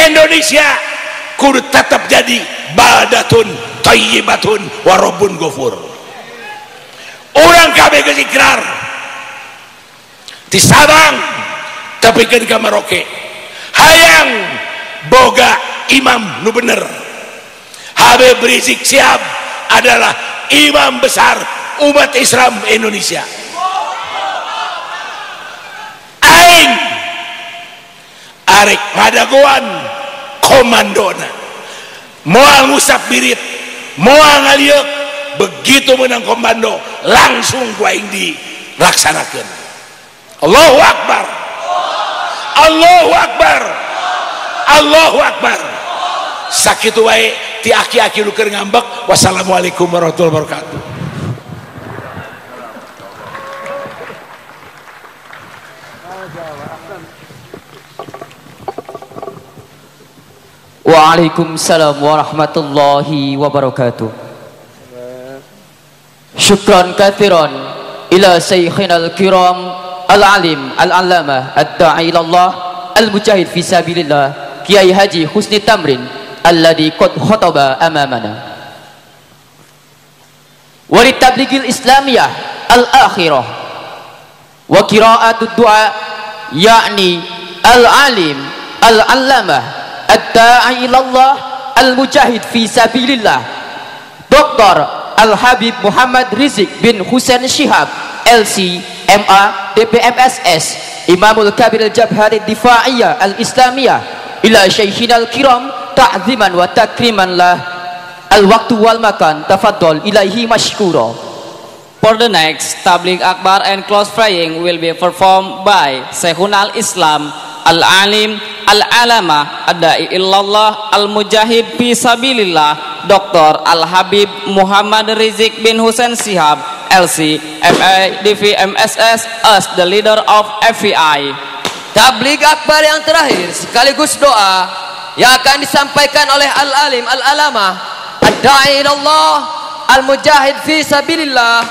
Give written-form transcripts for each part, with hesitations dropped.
Indonesia kudu tetap jadi baldatun thayyibatun wa rabbun ghafur. Urang kabeh geus ikrar di Sabang tapikeun ka Merauke hayang boga imam nu bener. Habib Rizik Syihab adalah imam besar umat Islam Indonesia. Aing arek ngadagoan komandona moal ngusap birit moal ngaliuk begitu menang komando langsung ku aing dilaksanakeun. Allahu Akbar, Allahu Akbar, Allahu Akbar. Sakitu wae ti aki-aki nu keur ngambek. Wassalamualaikum warahmatullahi wabarakatuh. Waalaikumsalam warahmatullahi wabarakatuh. Syukran kathiran ila saykhina al-kiram al-alim al-allamah ad-da'i ilallah al-mujahid fi sabilillah Kiai Haji Husni Tamrin alladhi qad khataba amamana walitabligil islamiyah al-akhirah wa qira'atud du'a yakni al-alim al-allamah ad-da'i ilallah al-mujahid fi sabilillah Dr. Al-Habib Muhammad Rizik bin Husain Syihab LC MA DPMSS Imamul Kabir Al-Jabhari Difa'iyah Al-Islamiyah ila syaikhina al-kiram ta'ziman wa takriman lah al-waktu wal makan tafaddal ilaihi mashkura. For the next Tabligh Akbar and close praying will be performed by Syekhuna al-Islam al-alim al-alama ad-da'i illallah al-mujahid fi sabilillah Dr. Al-Habib Muhammad Rizik bin Husain Syihab LC MA DVMSS as the leader of FVI. Tabligh Akbar yang terakhir sekaligus doa yang akan disampaikan oleh al-alim al-alama ad-da'i ilallah al-mujahid fi sabilillah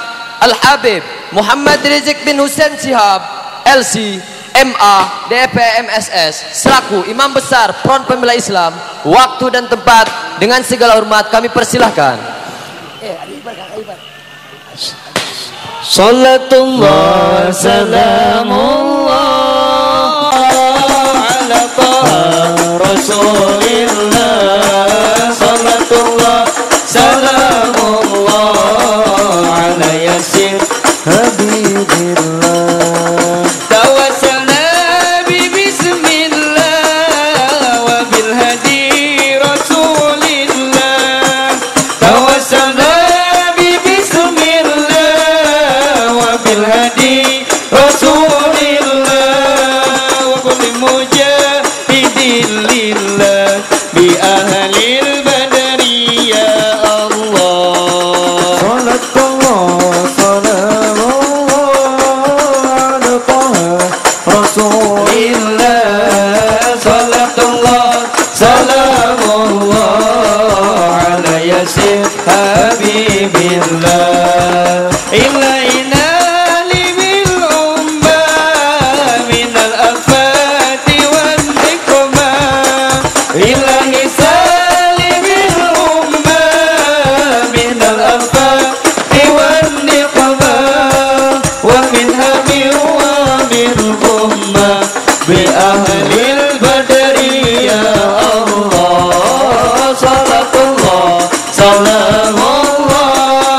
Al-Habib Muhammad Rizik bin Husain Syihab LC MA DPMSS selaku imam besar Front Pembela Islam. Waktu dan tempat dengan segala hormat kami persilahkan. Salatullah salamullah ala taha rasulillah. Salatullah salamullah ala yasir habibillah. Habibillah ilaina libil umma minal afati wan nikmah ilahi salimil umma minal afati wan nikmah wa min hami wa min umma bi ahlil badri ya Allah. Salatullah salamullah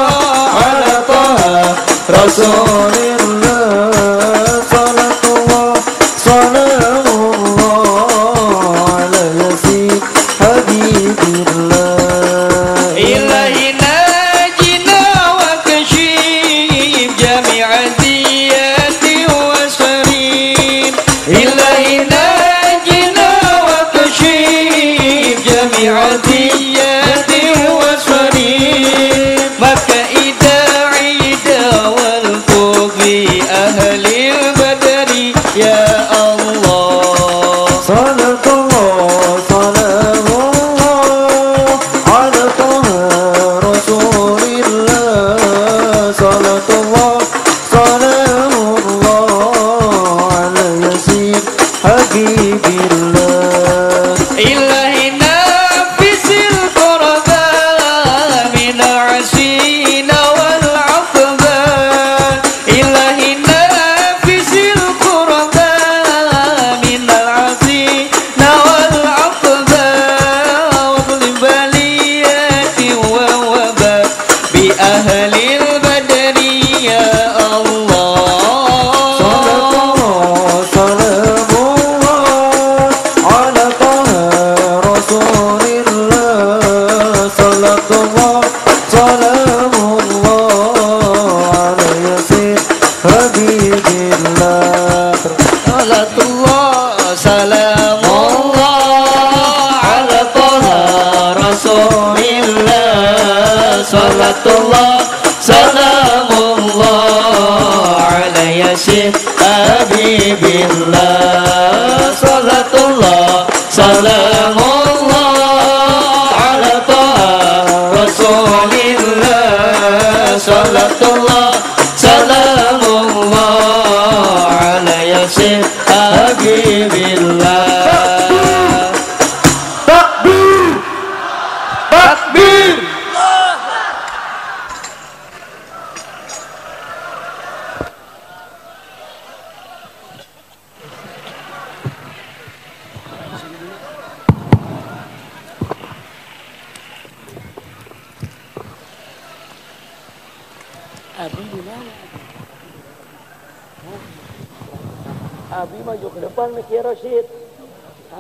Abi maju ke depan nih Ki Rosyid.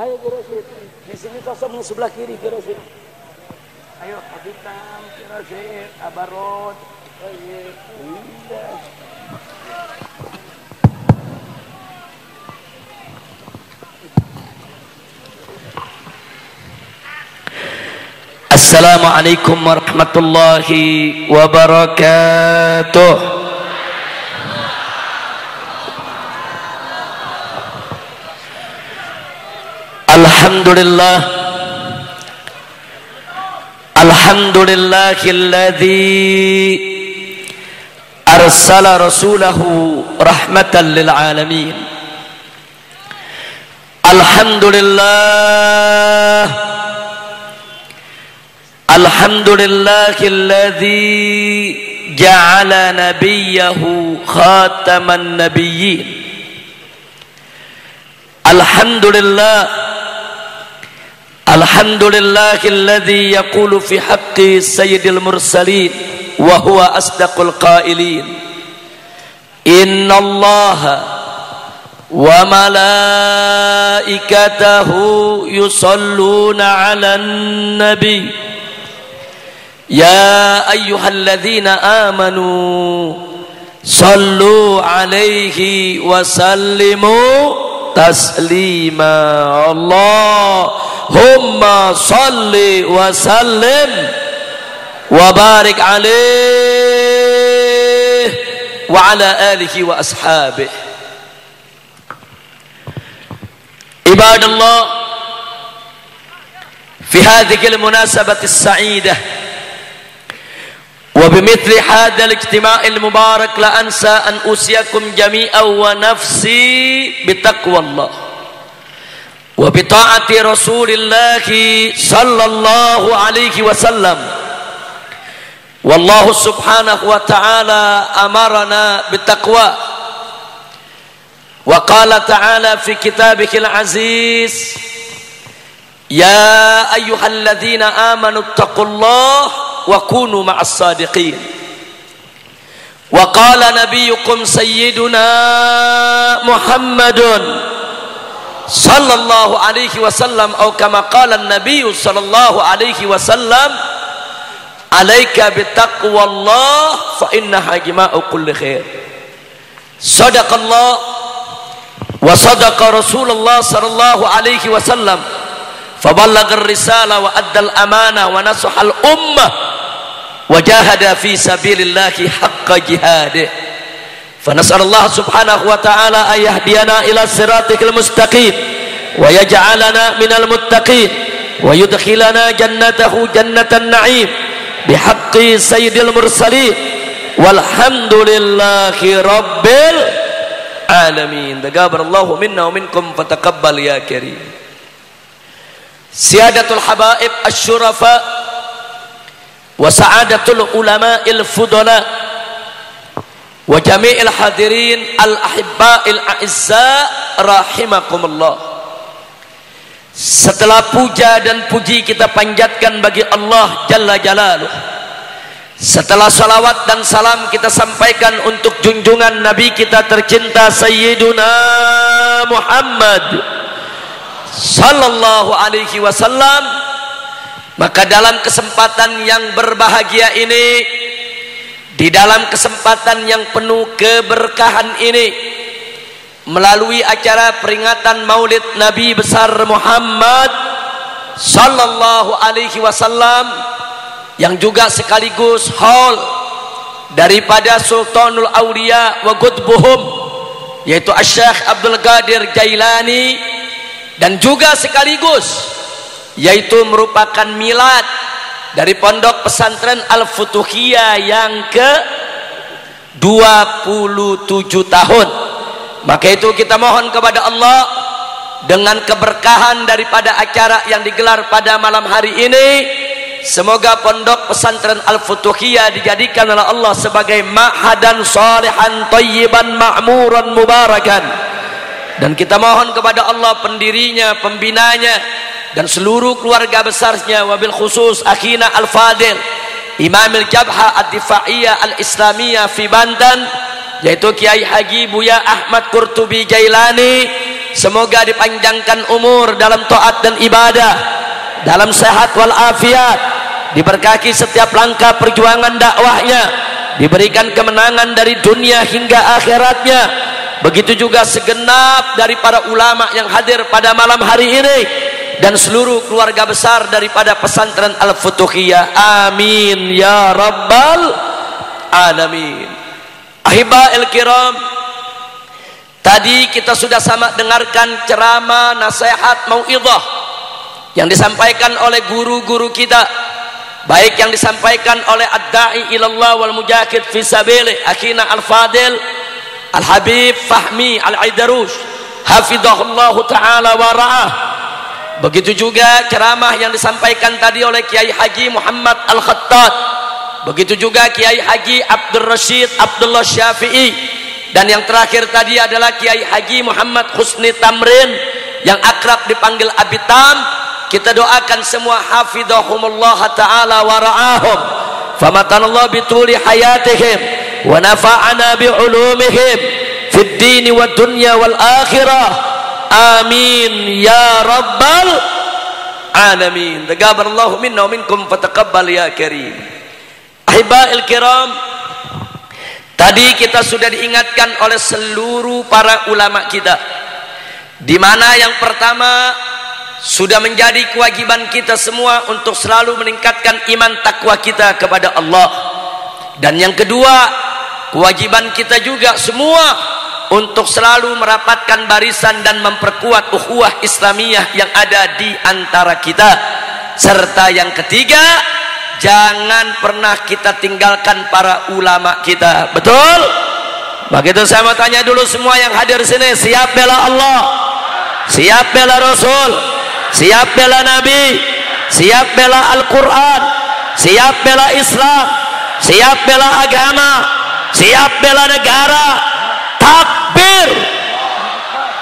Ayo Ki Rosyid. Di sini kosong di sebelah kiri Ki Rosyid. Ayo Abi Tam, Ki Rosyid, Abarot. Oh iya. Assalamualaikum warahmatullahi wabarakatuh. Alhamdulillah, alhamdulillahilladzi arsala rasulahu rahmatan lil alamin. Alhamdulillah, alhamdulillahilladzi ja'ala nabiyyahu khataman nabiyyin. Alhamdulillah, alhamdulillahilladzi yaqulu fi haqqi sayyidil mursalin wa huwa asdaqul qailin. Innallaha wa malaikatahu yusalluna 'alan nabi. Ya ayyuhalladzina amanu sallu 'alaihi wa sallimu taslima. Allahumma salli wa sallim wa barik alaihi wa ala alihi wa ashabihi. Ibadallah, fi hadhihi al-munasabati as-sa'idah wa bimithli hadha al-ijtima' al-mubarak la ansa an usiyakum jami'an wa nafsi bitaqwallah wa bita'ati Rasulillah sallallahu alaihi wasallam. Wallahu subhanahu wa ta'ala amarna bitaqwa wa qala ta'ala fi kitabihil aziz, ya ayyuhalladzina amanu taqullaha wa kunu ma'as sadiqin. Wa qala nabiyyukum sayyiduna Muhammadun sallallahu alaihi wasallam atau kama qala an-nabiy sallallahu alaihi wasallam, alaika bitaqwallah fa innaha jima'u kulli khair. Sadaqallah wa sadaqa Rasulullah sallallahu alaihi wasallam, faballagha ar-risala wa adda al-amana wa nasaha al-ummah wajahada fi sabilillahi haqqa jihadih. Fanas'alullah subhanahu wa ta'ala ayahdiyana ila siratikal mustaqim wa yaj'alana minal muttaqin wa yudkhilana jannatahu jannatan na'im bihaqqi sayyidil mursalin walhamdulillahi rabbil alamin. Taqabbalallahu minna wa minkum fataqabbal ya karim. Siyadatul habaib asy-syurafa wa sa'adatul ulama'il fudala wa jami'il hadirin al-ahibba'il a'izza rahimakumullah. Setelah puja dan puji kita panjatkan bagi Allah Jalla Jalaluh, setelah salawat dan salam kita sampaikan untuk junjungan Nabi kita tercinta Sayyiduna Muhammad sallallahu alaihi wasallam, maka dalam kesempatan yang berbahagia ini, di dalam kesempatan yang penuh keberkahan ini, melalui acara peringatan Maulid Nabi besar Muhammad sallallahu alaihi wasallam, yang juga sekaligus haul daripada Sultanul Auliya wa Qutbuhum, yaitu Asy-Syaikh Abdul Qadir Jailani, dan juga sekaligus yaitu merupakan milad dari Pondok Pesantren Al-Futuhiyah yang ke 27 tahun. Maka itu kita mohon kepada Allah dengan keberkahan daripada acara yang digelar pada malam hari ini, semoga Pondok Pesantren Al-Futuhiyah dijadikan oleh Allah sebagai ma'hadan salihan thayyiban ma'muran mubarakan. Dan kita mohon kepada Allah pendirinya, pembinanya, dan seluruh keluarga besarnya, wabil khusus akhina al-fadil Imamil Jabha Ad-Difa'iyah Al-Islamiyah fi Banten, yaitu Kiai Haji Buya Ahmad Qurtubi Jailani. Semoga dipanjangkan umur dalam taat dan ibadah, dalam sehat walafiat, diberkahi setiap langkah perjuangan dakwahnya, diberikan kemenangan dari dunia hingga akhiratnya. Begitu juga segenap dari para ulama yang hadir pada malam hari ini, dan seluruh keluarga besar daripada pesantren Al-Futuhiyah. Amin ya rabbal alamin. Ahiba'il kiram, tadi kita sudah sama dengarkan ceramah, nasihat, mau'idhah yang disampaikan oleh guru-guru kita, baik yang disampaikan oleh ad-da'i ilallah wal mujahid fi sabilillah akhina al-fadil Al-Habib Fahmi Al-Aidarush hafidhahullahu ta'ala wa ra'ah. Begitu juga ceramah yang disampaikan tadi oleh Kiai Haji Muhammad Al-Khattat, begitu juga Kiai Haji Abdul Rashid Abdullah Syafi'i, dan yang terakhir tadi adalah Kiai Haji Muhammad Husni Tamrin yang akrab dipanggil Abitam. Kita doakan semua hafidhahumullah ta'ala wa ra'ahum, famatanallah bituli hayatihim wa nafa'ana bi'ulumihim fid dini wad dunya wal akhirah. Amin ya rabbal alamin. Taqabbalallahu minna wa minkum fataqabbal ya karim. Ahiba'il kiram, tadi kita sudah diingatkan oleh seluruh para ulama kita, di mana yang pertama sudah menjadi kewajiban kita semua untuk selalu meningkatkan iman takwa kita kepada Allah, dan yang kedua kewajiban kita juga semua untuk selalu merapatkan barisan dan memperkuat ukhuwah Islamiyah yang ada di antara kita. Serta yang ketiga, jangan pernah kita tinggalkan para ulama kita. Betul? Begitu. Saya mau tanya dulu semua yang hadir sini, siap bela Allah, siap bela Rasul, siap bela Nabi, siap bela Al-Quran, siap bela Islam, siap bela agama, siap bela negara? Takbir,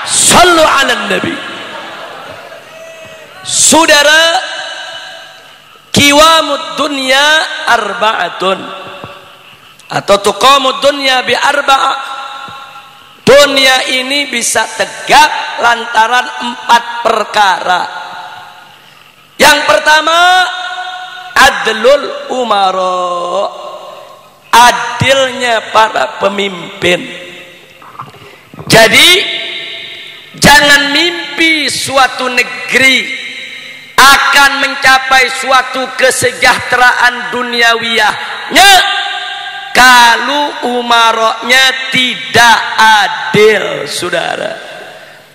sallu ala nabi. Saudara, qiwamud dunya arba'atun, atau tuqamud dunya bi arba'ah. Dunia ini bisa tegak lantaran 4 perkara. Yang pertama, adlul umara, adilnya para pemimpin. Jadi jangan mimpi suatu negeri akan mencapai suatu kesejahteraan duniawiyahnya kalau umaroknya tidak adil, saudara.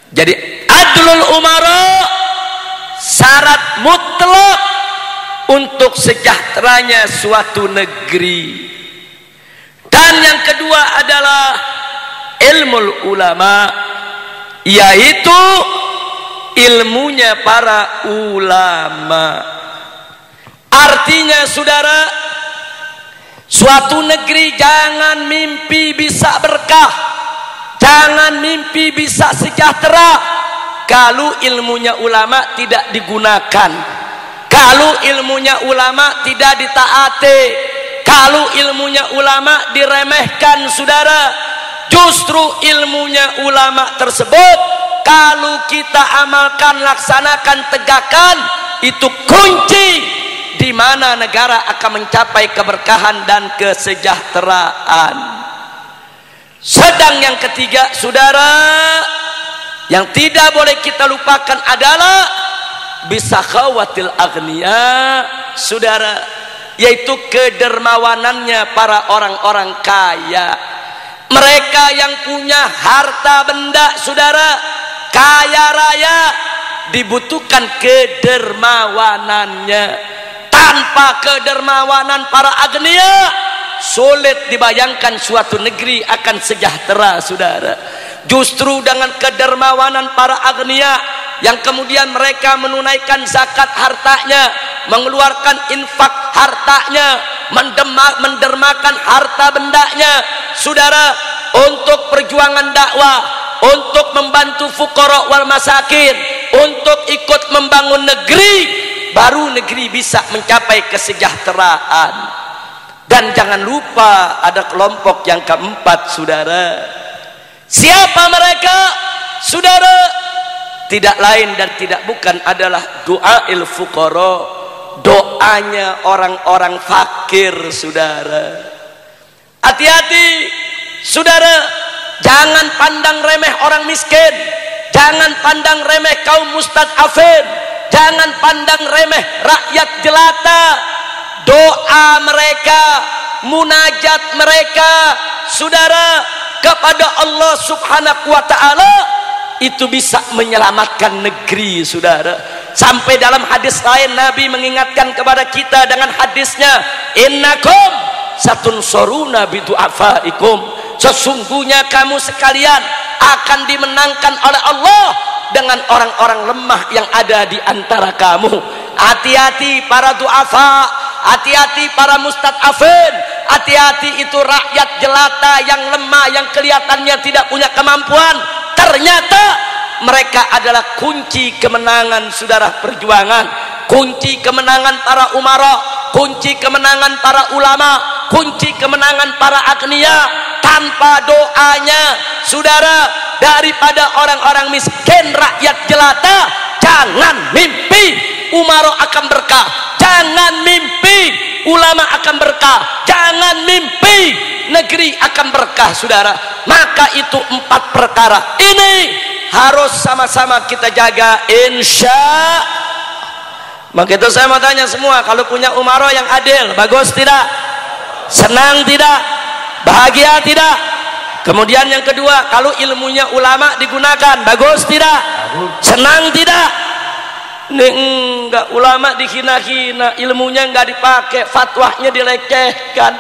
Jadi adlul umara syarat mutlak untuk sejahteranya suatu negeri. Dan yang kedua adalah ilmul ulama, yaitu ilmunya para ulama. Artinya saudara, suatu negeri jangan mimpi bisa berkah, jangan mimpi bisa sejahtera kalau ilmunya ulama tidak digunakan, kalau ilmunya ulama tidak ditaati, kalau ilmunya ulama diremehkan. Saudara, justru ilmunya ulama tersebut kalau kita amalkan, laksanakan, tegakkan, itu kunci di mana negara akan mencapai keberkahan dan kesejahteraan. Sedang yang ketiga, saudara, yang tidak boleh kita lupakan adalah bisakhawatil agniya, saudara, yaitu kedermawanannya para orang-orang kaya. Mereka yang punya harta benda, saudara, kaya raya, dibutuhkan kedermawanannya. Tanpa kedermawanan para agniya, sulit dibayangkan suatu negeri akan sejahtera, saudara. Justru dengan kedermawanan para agniya yang kemudian mereka menunaikan zakat hartanya, mengeluarkan infak hartanya, mendermakan harta bendanya, saudara, untuk perjuangan dakwah, untuk membantu fuqara wal masakin, untuk ikut membangun negeri, baru negeri bisa mencapai kesejahteraan. Dan jangan lupa ada kelompok yang keempat, saudara. Siapa mereka, saudara? Tidak lain dan tidak bukan adalah doail fuqara, doanya orang-orang fakir, saudara. Hati-hati, saudara, jangan pandang remeh orang miskin, jangan pandang remeh kaum mustadafin, jangan pandang remeh rakyat jelata. Doa mereka, munajat mereka, saudara, kepada Allah subhanahu wa ta'ala, itu bisa menyelamatkan negeri, saudara. Sampai dalam hadis lain Nabi mengingatkan kepada kita dengan hadisnya, innakum satunsuruna bidu'afaikum, sesungguhnya kamu sekalian akan dimenangkan oleh Allah dengan orang-orang lemah yang ada di antara kamu. Hati-hati para du'afa, hati-hati para mustadafin, hati-hati itu rakyat jelata yang lemah, yang kelihatannya tidak punya kemampuan. Ternyata mereka adalah kunci kemenangan, saudara, perjuangan, kunci kemenangan para umara, kunci kemenangan para ulama, kunci kemenangan para agniya. Tanpa doanya, saudara, daripada orang-orang miskin, rakyat jelata, jangan mimpi umara akan berkah, jangan mimpi ulama akan berkah, jangan mimpi negeri akan berkah, saudara. Maka itu 4 perkara ini harus sama-sama kita jaga, insya. Maka itu saya mau tanya semua, kalau punya umara yang adil, bagus tidak? Senang tidak? Bahagia tidak? Kemudian yang kedua, kalau ilmunya ulama digunakan, bagus tidak? Senang tidak? Ini enggak, ulama dihina-hina, ilmunya enggak dipakai, fatwanya dilecehkan.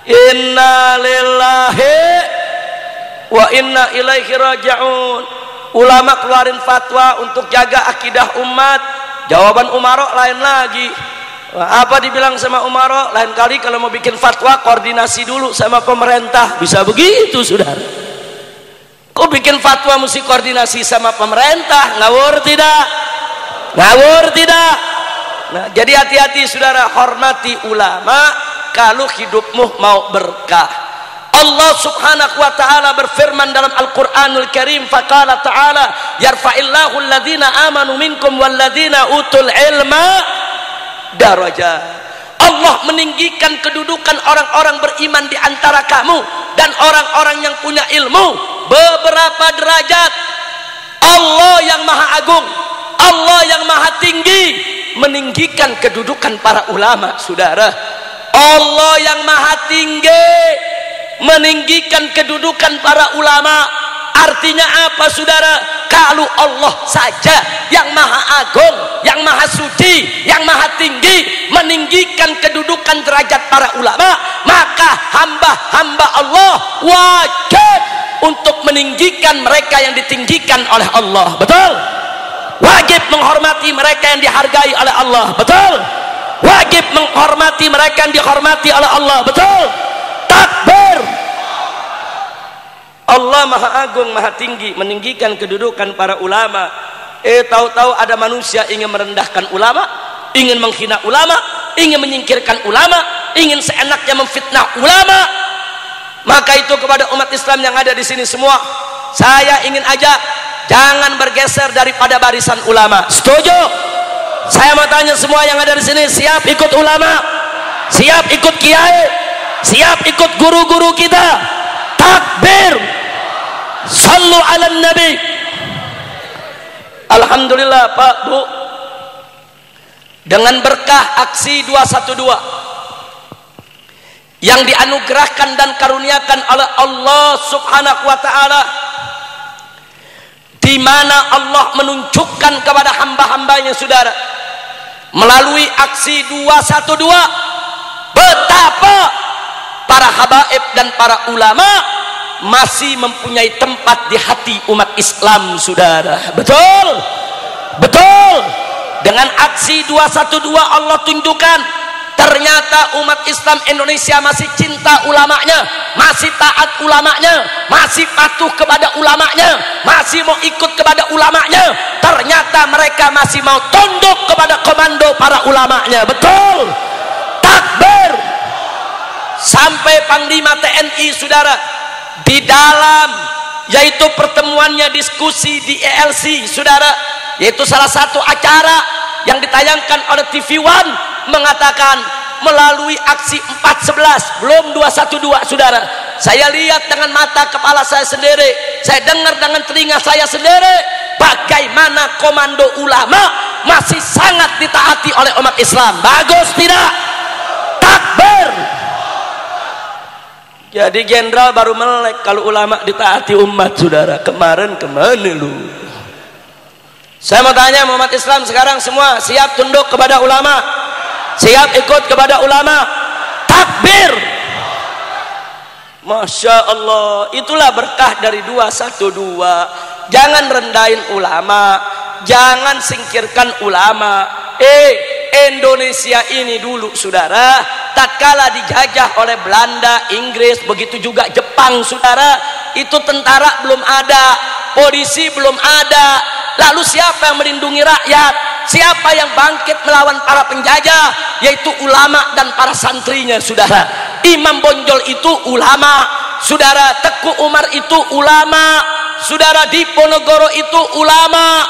Inna lillahi wa inna ilaihi raji'un. Ulama keluarin fatwa untuk jaga akidah umat, jawaban umara lain lagi. Apa dibilang sama umara? Lain kali kalau mau bikin fatwa koordinasi dulu sama pemerintah. Bisa begitu, saudara. Kok bikin fatwa mesti koordinasi sama pemerintah? Ngawur tidak? Ngawur tidak? Nah, jadi hati-hati, saudara, hormati ulama kalau hidupmu mau berkah. Allah subhanahu wa ta'ala berfirman dalam Al-Quranul Karim, faqala ta'ala yarfa'illahu alladhina amanu minkum walladhina utul ilma darajat. Allah meninggikan kedudukan orang-orang beriman di antara kamu dan orang-orang yang punya ilmu beberapa derajat. Allah yang maha agung, Allah yang maha tinggi meninggikan kedudukan para ulama, saudara. Allah yang maha tinggi meninggikan kedudukan para ulama. Artinya apa, saudara? Kalau Allah saja yang maha agung, yang maha suci, yang maha tinggi meninggikan kedudukan derajat para ulama, maka hamba-hamba Allah wajib untuk meninggikan mereka yang ditinggikan oleh Allah. Betul? Wajib menghormati mereka yang dihargai oleh Allah. Betul? Wajib menghormati mereka yang dihormati oleh Allah. Betul? Takbir. Allah maha agung, maha tinggi meninggikan kedudukan para ulama. Tahu-tahu ada manusia ingin merendahkan ulama, ingin menghina ulama, ingin menyingkirkan ulama, ingin seenaknya memfitnah ulama. Maka itu kepada umat Islam yang ada di sini semua, saya ingin ajak, jangan bergeser daripada barisan ulama. Setuju? Saya mau tanya semua yang ada di sini, siap ikut ulama? Siap ikut kiai? Siap ikut guru-guru kita? Takbir. Sallu ala nabi. Alhamdulillah, Pak, Bu, dengan berkah aksi 212 yang dianugerahkan dan karuniakan oleh Allah subhanahu wa ta'ala, di mana Allah menunjukkan kepada hamba-hambanya, saudara, melalui aksi 212 betapa para habaib dan para ulama masih mempunyai tempat di hati umat Islam, saudara. Betul? Betul? Dengan aksi 212 Allah tunjukkan ternyata umat Islam Indonesia masih cinta ulamanya, masih taat ulamanya, masih patuh kepada ulamanya, masih mau ikut kepada ulamanya. Ternyata mereka masih mau tunduk kepada komando para ulamanya. Betul? Takbir. sampai Panglima TNI saudara di dalam yaitu pertemuannya diskusi di ELC saudara, yaitu salah satu acara yang ditayangkan oleh TV One, mengatakan melalui aksi 411 belum 212 saudara, saya lihat dengan mata kepala saya sendiri, saya dengar dengan telinga saya sendiri bagaimana komando ulama masih sangat ditaati oleh umat Islam. Bagus tidak? Takbir. Jadi jenderal baru melek kalau ulama ditaati umat saudara. Kemarin kemana lu? Saya mau tanya umat Islam sekarang semua siap tunduk kepada ulama? Siap ikut kepada ulama? Takbir. Masya Allah, itulah berkah dari 212. Jangan rendahin ulama, jangan singkirkan ulama. Indonesia ini dulu saudara, tatkala dijajah oleh Belanda, Inggris, begitu juga Jepang saudara, itu tentara belum ada, polisi belum ada, lalu siapa yang melindungi rakyat? Siapa yang bangkit melawan para penjajah? Yaitu ulama dan para santrinya saudara. Imam Bonjol itu ulama saudara, Teku Umar itu ulama saudara, Diponegoro itu ulama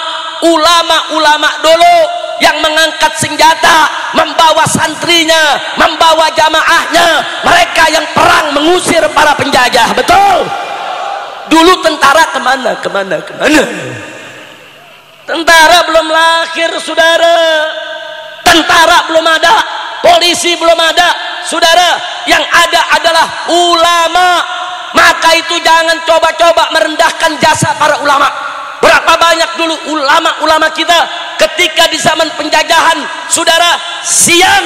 dulu yang mengangkat senjata, membawa santrinya, membawa jamaahnya, mereka yang perang mengusir para penjajah. Betul? Dulu tentara kemana? Tentara belum lahir saudara, tentara belum ada, polisi belum ada saudara, yang ada adalah ulama. Maka itu jangan coba-coba merendahkan jasa para ulama. Berapa banyak dulu ulama-ulama kita ketika di zaman penjajahan saudara, siang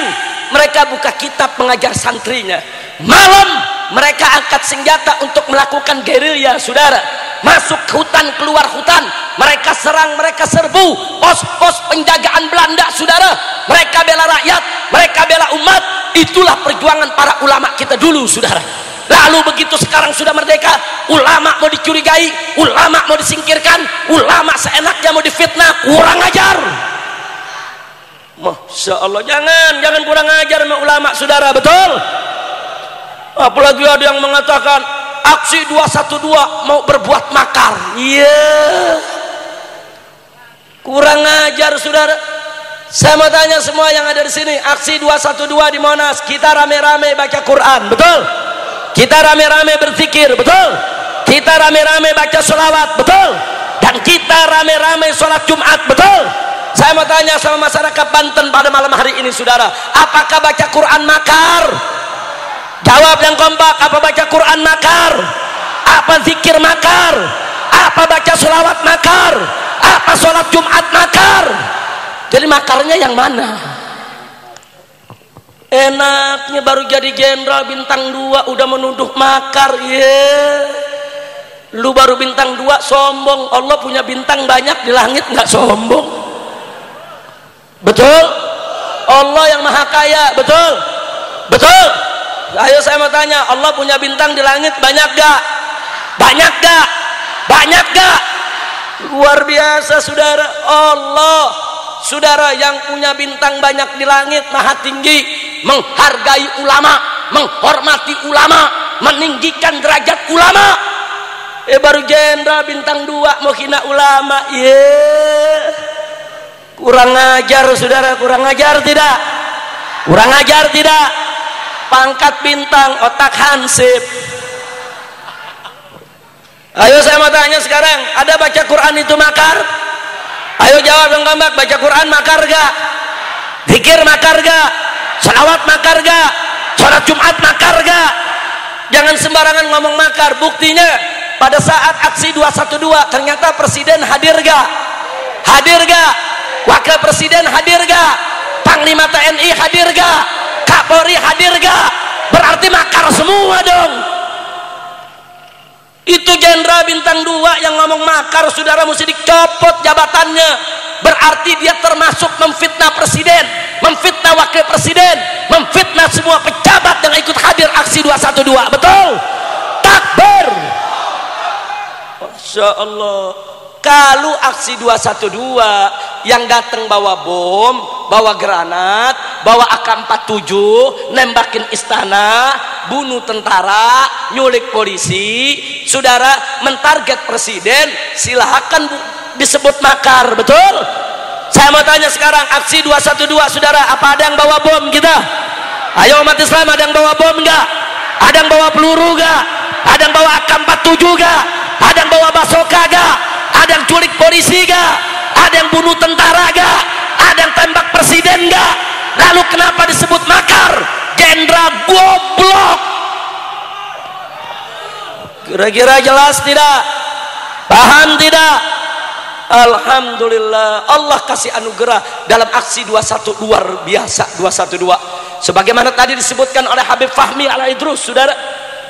mereka buka kitab mengajar santrinya, malam mereka angkat senjata untuk melakukan gerilya saudara, masuk hutan keluar hutan, mereka serang, mereka serbu pos-pos penjagaan Belanda saudara, mereka bela rakyat, mereka bela umat. Itulah perjuangan para ulama kita dulu saudara. Lalu begitu sekarang sudah merdeka, ulama mau dicurigai, ulama mau disingkirkan, ulama seenaknya mau difitnah, kurang ajar. Masya Allah, jangan kurang ajar sama ulama saudara. Betul? Apalagi ada yang mengatakan aksi 212 mau berbuat makar. Iya, kurang ajar saudara. Saya mau tanya semua yang ada di sini, aksi 212 di Monas, kita rame-rame baca Quran, betul? Kita rame-rame berzikir, betul? Kita rame-rame baca sholawat, betul? Dan kita rame-rame sholat Jumat, betul? Saya mau tanya sama masyarakat Banten pada malam hari ini saudara, apakah baca Quran makar? Jawab yang kompak, apa baca Quran makar? Apa zikir makar? Apa baca sholawat makar? Apa sholat Jumat makar? Jadi makarnya yang mana? Enaknya baru jadi jenderal bintang 2 udah menuduh makar. Lu baru bintang 2 sombong, Allah punya bintang banyak di langit, nggak sombong. Betul? Allah yang maha kaya, betul? Betul? Ayo saya mau tanya, Allah punya bintang di langit banyak gak? Banyak gak? Banyak gak? Luar biasa saudara. Allah saudara yang punya bintang banyak di langit, maha tinggi, menghargai ulama, menghormati ulama, meninggikan derajat ulama. Baru jenderal bintang 2 mau hina ulama. Kurang ajar saudara, kurang ajar tidak? Kurang ajar tidak? Pangkat bintang, otak hansip. Ayo saya mau tanya sekarang, ada baca Quran itu makar? Ayo jawab yang gambak, baca Quran makar gak? Zikir makar gak? Salawat makar gak? Sholat Jumat makar gak? Jangan sembarangan ngomong makar. Buktinya pada saat aksi 212 ternyata presiden hadir gak? Hadir gak? Wakil presiden hadir gak? Panglima TNI hadir gak? Kapolri hadir gak? Berarti makar semua dong. Itu jenderal bintang 2 yang ngomong makar saudara mesti dicopot jabatannya. Berarti dia termasuk memfitnah presiden, memfitnah wakil presiden, memfitnah semua pejabat yang ikut hadir aksi 212. Betul? Takbir. Masya Allah. Kalau aksi 212 yang datang bawa bom, bawa granat, bawa AK-47, nembakin istana, bunuh tentara, nyulik polisi, saudara, mentarget presiden, silahkan disebut makar, betul? Saya mau tanya sekarang, aksi 212 saudara, apa ada yang bawa bom kita? Ayo umat Islam, ada yang bawa bom enggak? Ada yang bawa peluru enggak? Ada yang bawa AK-47 enggak? Ada yang bawa basoka enggak? Ada yang culik polisi enggak? Ada yang bunuh tentara enggak? Ada yang tembak presiden enggak? Lalu kenapa disebut makar? Jenderal goblok. Kira-kira jelas tidak? Paham tidak? Alhamdulillah, Allah kasih anugerah dalam aksi 21 luar biasa 212. Sebagaimana tadi disebutkan oleh Habib Fahmi Al-Idrus, saudara,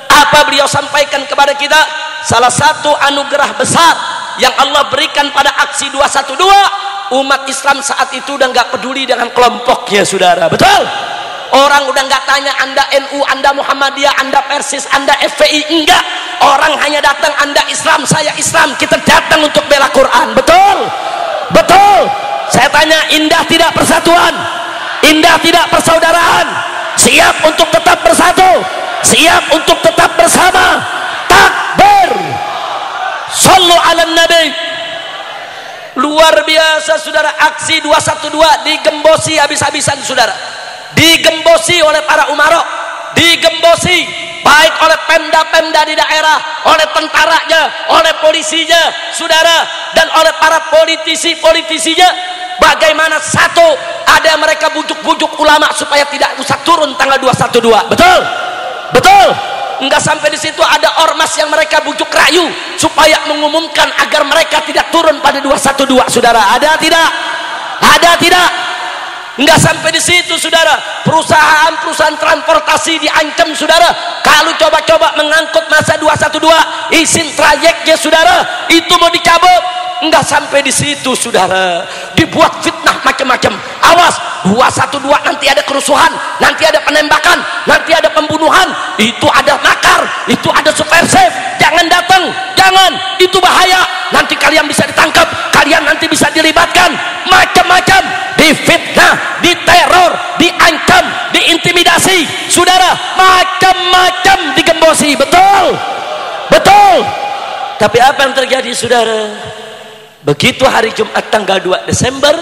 apa beliau sampaikan kepada kita? Salah satu anugerah besar yang Allah berikan pada aksi 212, umat Islam saat itu udah nggak peduli dengan kelompoknya, saudara, betul? Orang udah nggak tanya Anda NU, Anda Muhammadiyah, Anda Persis, Anda FPI, enggak. Orang hanya datang, Anda Islam, saya Islam, kita datang untuk bela Quran, betul? Betul. Saya tanya, indah tidak persatuan? Indah tidak persaudaraan? Siap untuk tetap bersatu? Siap untuk tetap bersama? Takbir. Sallu ala nabi. Luar biasa, saudara, aksi 212 digembosi habis-habisan, saudara. Digembosi oleh para umaro, digembosi baik oleh pemda-pemda di daerah, oleh tentaranya, oleh polisinya, saudara, dan oleh para politisi-politisinya. Bagaimana satu, ada mereka bujuk-bujuk ulama supaya tidak usah turun tanggal 212, betul? Betul. Enggak sampai di situ, ada ormas yang mereka bujuk rayu supaya mengumumkan agar mereka tidak turun pada 212, saudara. Ada tidak? Ada tidak? Enggak sampai di situ, saudara. Perusahaan-perusahaan transportasi diancam, saudara. Kalau coba-coba mengangkut masa 212, izin trayeknya, saudara, itu mau dicabut. Enggak sampai di situ, saudara. Dibuat fitnah macam-macam. Awas, 212 nanti ada kerusuhan, nanti ada penembakan, nanti ada pembunuhan. Itu ada makar, itu ada subversif. Jangan datang, jangan. Itu bahaya. Nanti kalian bisa ditangkap, kalian nanti bisa dilibatkan. Macam-macam. Difitnah, diteror, diancam, diintimidasi, saudara, macam-macam digembosi, betul? Betul. Tapi apa yang terjadi, saudara? Begitu hari Jumat tanggal 2 Desember,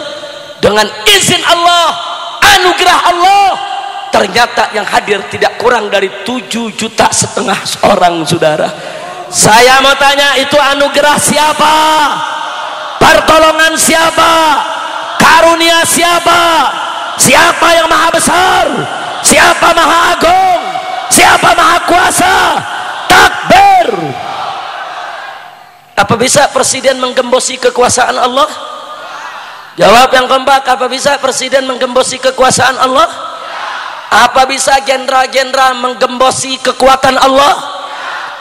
dengan izin Allah, anugerah Allah, ternyata yang hadir tidak kurang dari 7,5 juta orang, saudara. Saya mau tanya, itu anugerah siapa? Pertolongan siapa? Karunia siapa? Siapa yang maha besar? Siapa maha agung? Siapa maha kuasa? Takbir. Apa bisa presiden menggembosi kekuasaan Allah? Jawab yang kompak. Apa bisa presiden menggembosi kekuasaan Allah? Apa bisa jenderal-jenderal menggembosi kekuatan Allah?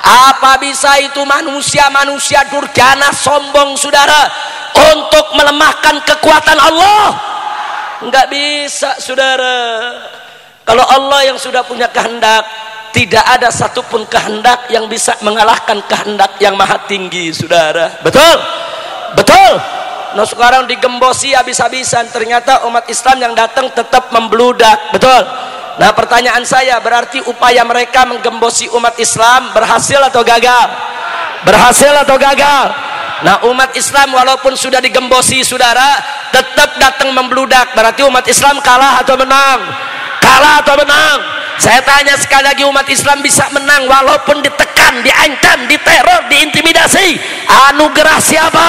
Apa bisa itu manusia-manusia durjana sombong, saudara, untuk melemahkan kekuatan Allah? Enggak bisa, saudara. Kalau Allah yang sudah punya kehendak, tidak ada satupun kehendak yang bisa mengalahkan kehendak yang maha tinggi, saudara. Betul? Betul. Nah, sekarang digembosi habis-habisan, ternyata umat Islam yang datang tetap membludak, betul? Nah, pertanyaan saya, berarti upaya mereka menggembosi umat Islam berhasil atau gagal? Berhasil atau gagal? Nah, umat Islam walaupun sudah digembosi, saudara, tetap datang membludak. Berarti umat Islam kalah atau menang? Kalah atau menang? Saya tanya sekali lagi, umat Islam bisa menang walaupun ditekan, diancam, diteror, diintimidasi. Anugerah siapa?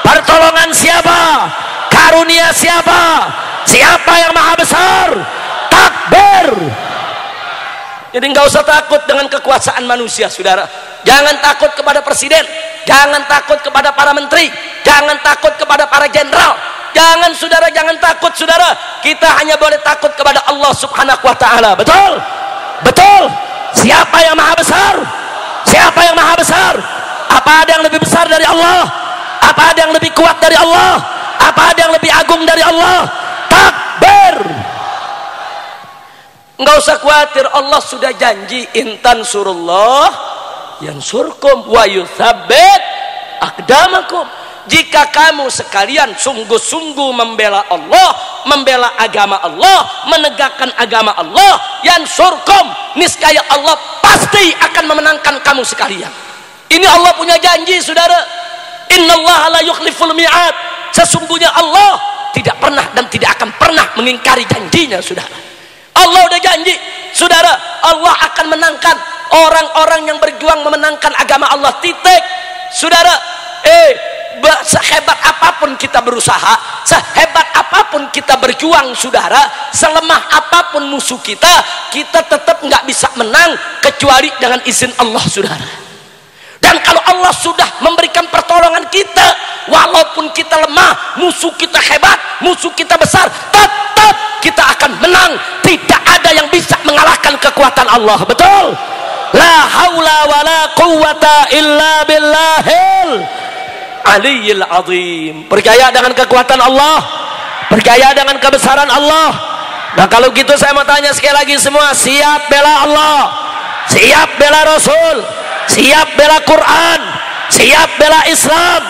Pertolongan siapa? Karunia siapa? Siapa yang maha besar? Takbir. Jadi nggak usah takut dengan kekuasaan manusia, saudara. Jangan takut kepada presiden, jangan takut kepada para menteri, jangan takut kepada para jenderal. Jangan, saudara, jangan takut, saudara. Kita hanya boleh takut kepada Allah Subhanahu wa taala. Betul? Betul. Siapa yang maha besar? Siapa yang maha besar? Apa ada yang lebih besar dari Allah? Apa ada yang lebih kuat dari Allah? Apa ada yang lebih agung dari Allah? Takbir. Enggak usah khawatir, Allah sudah janji, intan surullah yansurkum wa yutsabbit aqdamakum. jika kamu sekalian sungguh-sungguh membela Allah, membela agama Allah, menegakkan agama Allah, yansurkum, niscaya Allah pasti akan memenangkan kamu sekalian. Ini Allah punya janji, saudara. Innallaha la yukhliful mi'ad. Sesungguhnya Allah tidak pernah dan tidak akan pernah mengingkari janjinya, saudara. Allah udah janji, saudara, Allah akan menangkan orang-orang yang berjuang memenangkan agama Allah, titik. Saudara, sehebat apapun kita berusaha, sehebat apapun kita berjuang, saudara, selemah apapun musuh kita, kita tetap nggak bisa menang kecuali dengan izin Allah, saudara. Dan kalau Allah sudah memberikan pertolongan kita, walaupun kita lemah, musuh kita hebat, musuh kita besar, tetap kita akan menang. Tidak ada yang bisa mengalahkan kekuatan Allah. Betul? La haula wala quwwata illa billahil aliyil azim. Percaya dengan kekuatan Allah, percaya dengan kebesaran Allah. Nah, kalau gitu saya mau tanya sekali lagi, semua siap bela Allah, siap bela Rasul, siap bela Quran, siap bela Islam?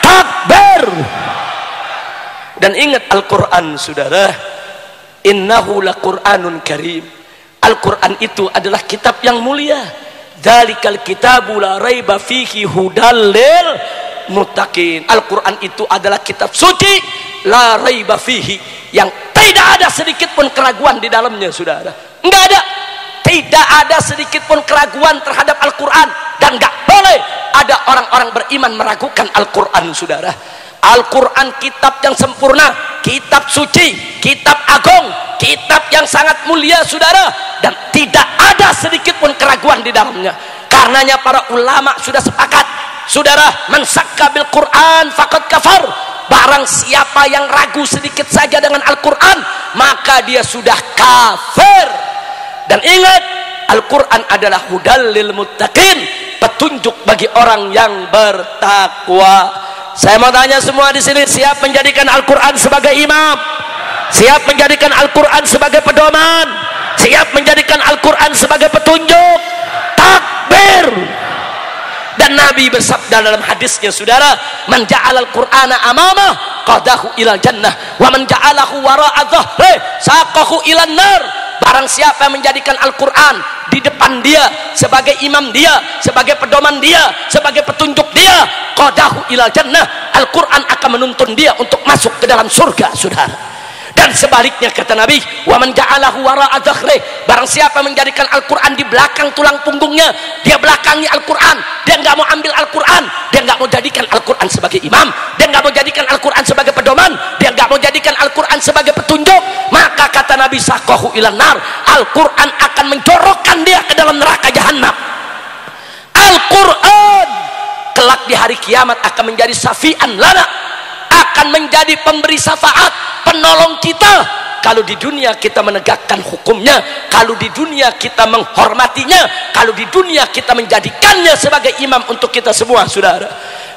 Takbir. Dan ingat Al-Quran, saudara, innahu laqur'anun karim. Al-Quran itu adalah kitab yang mulia. Dzalikal kitabu la raiba fihi hudal lil muttaqin. Al-Quran itu adalah kitab suci, la raiba fihi, yang tidak ada sedikit pun keraguan di dalamnya, saudara. Enggak ada. Tidak ada sedikit pun keraguan terhadap Al-Quran, dan enggak boleh ada orang-orang beriman meragukan Al-Quran, saudara. Al-Quran kitab yang sempurna, kitab suci, kitab agung, kitab yang sangat mulia, saudara, dan tidak ada sedikit pun keraguan di dalamnya. Karenanya para ulama sudah sepakat, saudara, man syakka bil Quran faqad kafar. Barang siapa yang ragu sedikit saja dengan Al-Quran, maka dia sudah kafir. Dan ingat, Al-Quran adalah hudal lil muttaqin, petunjuk bagi orang yang bertakwa. Saya mau tanya semua di sini, siap menjadikan Al-Quran sebagai imam, siap menjadikan Al-Quran sebagai pedoman, siap menjadikan Al-Quran sebagai petunjuk? Takbir. Dan Nabi bersabda dalam hadisnya, saudara, man ja'alal Qur'ana amamah qadahu ilal jannah, wa man ja'alahu wara'a dhahri saqahu ilan nar. Barang siapa yang menjadikan Al-Quran di depan dia sebagai imam dia, sebagai pedoman dia, sebagai petunjuk dia, qadahu ilal jannah, Al-Quran akan menuntun dia untuk masuk ke dalam surga, saudara. Dan sebaliknya kata Nabi, wa man ja'alahu wara'a dhahri, barang siapa menjadikan Al-Quran di belakang tulang punggungnya, dia belakangi Al-Quran, dia nggak mau ambil Al-Quran, dia nggak mau jadikan Al-Quran sebagai imam, dia nggak mau jadikan Al-Quran sebagai pedoman, dia nggak mau jadikan Al-Quran sebagai petunjuk, maka kata Nabi, saqahu ilan nar, Al-Quran akan menjorokkan dia ke dalam neraka jahanam. Al-Quran kelak di hari kiamat akan menjadi syafi'an lana, akan menjadi pemberi syafaat, penolong kita. Kalau di dunia kita menegakkan hukumnya, kalau di dunia kita menghormatinya, kalau di dunia kita menjadikannya sebagai imam untuk kita semua, saudara.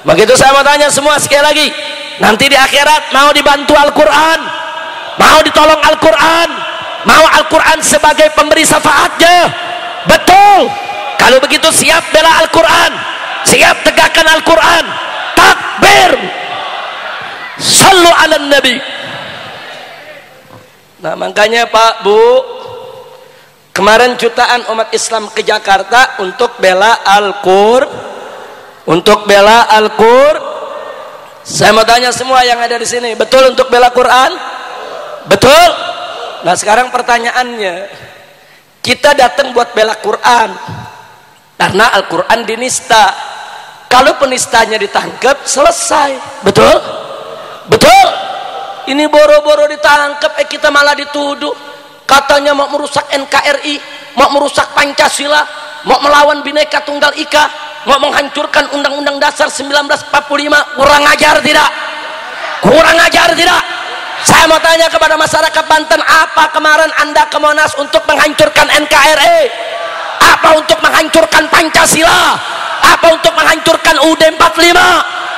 Begitu saya mau tanya semua sekali lagi, nanti di akhirat mau dibantu Al-Quran, mau ditolong Al-Quran, mau Al-Quran sebagai pemberi syafaatnya? Betul. Kalau begitu siap bela Al-Quran, siap tegakkan Al-Quran. Takbir. Sallu ala Nabi. Nah, makanya Pak, Bu, kemarin jutaan umat Islam ke Jakarta untuk bela Al-Qur, untuk bela Al-Qur. Saya mau tanya semua yang ada di sini, betul untuk bela Quran? Betul? Nah, sekarang pertanyaannya, kita datang buat bela Quran karena Al-Quran dinista. Kalau penistanya ditangkap, selesai. Betul? Betul? Ini boro-boro ditangkap, kita malah dituduh katanya mau merusak NKRI, mau merusak Pancasila, mau melawan Bhinneka Tunggal Ika, mau menghancurkan Undang-Undang Dasar 1945. Kurang ajar tidak? Kurang ajar tidak? Saya mau tanya kepada masyarakat Banten, apa kemarin Anda ke Monas untuk menghancurkan NKRI? Apa untuk menghancurkan Pancasila? Apa untuk menghancurkan UUD 45?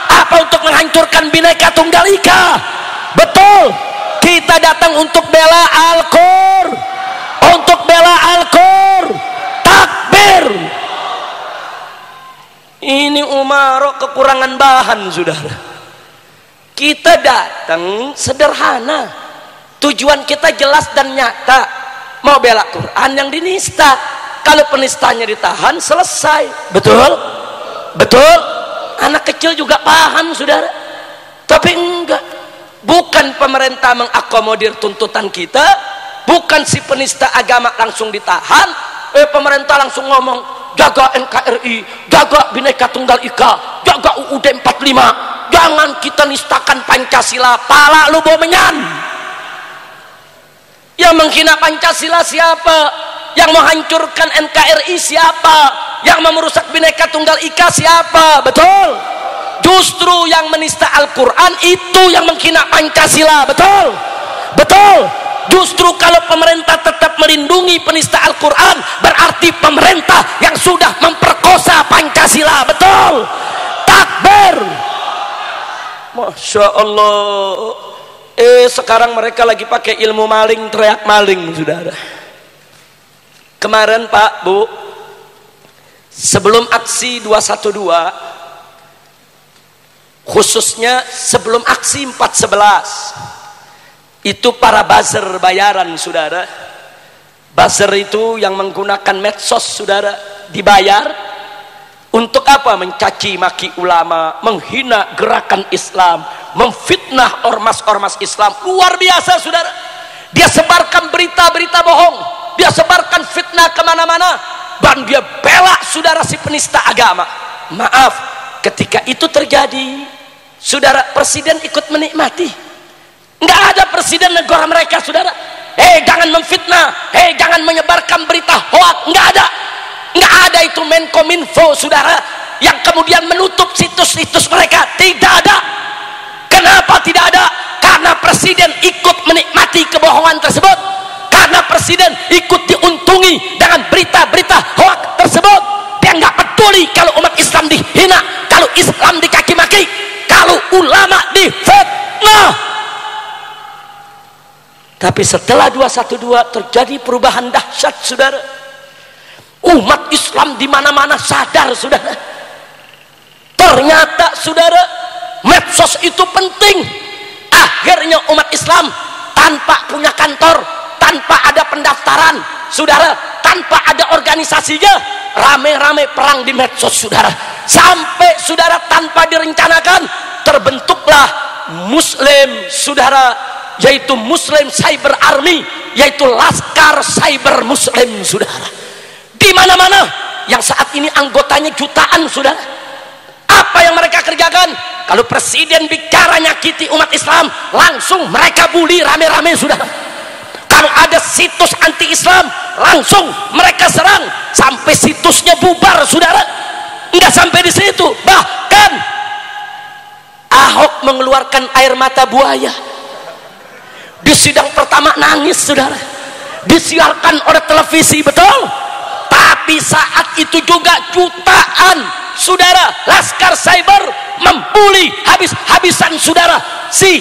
Apa untuk menghancurkan Bhinneka Tunggal Ika? Betul. Kita datang untuk bela Al-Qur, untuk bela Al-Qur. Takbir. Ini Umaro kekurangan bahan, saudara. Kita datang sederhana, tujuan kita jelas dan nyata, mau bela Quran yang dinista. Kalau penistanya ditahan, selesai. Betul? Betul? Anak kecil juga paham, saudara. Tapi enggak, bukan pemerintah mengakomodir tuntutan kita, bukan si penista agama langsung ditahan, pemerintah langsung ngomong jaga NKRI, jaga Bhinneka Tunggal Ika, jaga UUD 45, jangan kita nistakan Pancasila. Pala lu bawa menyan. Yang menghina Pancasila siapa? Yang menghancurkan NKRI siapa? Yang merusak Bhinneka Tunggal Ika siapa? Betul? Justru yang menista Al-Quran itu yang menghina Pancasila. Betul? Betul? Justru kalau pemerintah tetap melindungi penista Al-Quran, berarti pemerintah yang sudah memperkosa Pancasila. Betul? Takbir. Masya Allah. Sekarang mereka lagi pakai ilmu maling, teriak maling, saudara. Kemarin Pak, Bu, sebelum aksi 212, khususnya sebelum aksi 411, itu para buzzer bayaran, saudara. Buzzer itu yang menggunakan medsos, saudara, dibayar untuk apa? Mencaci maki ulama, menghina gerakan Islam, memfitnah ormas-ormas Islam. Luar biasa, saudara. Dia sebarkan berita-berita bohong, dia sebarkan fitnah kemana-mana, dan dia bela, saudara, si penista agama. Maaf, ketika itu terjadi, saudara, presiden ikut menikmati. Nggak ada presiden negara mereka, saudara. Jangan memfitnah, jangan menyebarkan berita hoak. Nggak ada. Nggak ada itu Menkominfo, saudara, yang kemudian menutup situs-situs mereka. Tidak ada. Kenapa tidak ada? Karena presiden ikut menikmati kebohongan tersebut. Karena presiden ikut diuntungi dengan berita-berita hoak tersebut. Dia nggak peduli kalau umat Islam dihina, kalau Islam dikaki maki, kalau ulama difitnah. Tapi setelah 212 terjadi perubahan dahsyat, saudara. Umat Islam di mana-mana sadar, saudara. Ternyata, saudara, medsos itu penting. Akhirnya umat Islam tanpa punya kantor, tanpa ada pendaftaran, saudara, tanpa ada organisasinya, rame-rame perang di medsos, saudara. Sampai, saudara, tanpa direncanakan terbentuklah Muslim, saudara, yaitu Muslim Cyber Army, yaitu Laskar Cyber Muslim, saudara. Di mana-mana, yang saat ini anggotanya jutaan, saudara. Apa yang mereka kerjakan? Kalau presiden bicara nyakiti umat Islam, langsung mereka bully rame-rame, saudara. Kalau ada situs anti-Islam, langsung mereka serang sampai situsnya bubar, saudara. Enggak sampai di situ, bahkan Ahok mengeluarkan air mata buaya. Di sidang pertama nangis, saudara. Disiarkan oleh televisi, betul? Tapi saat itu juga jutaan, saudara, Laskar Cyber membuli habis-habisan, saudara, si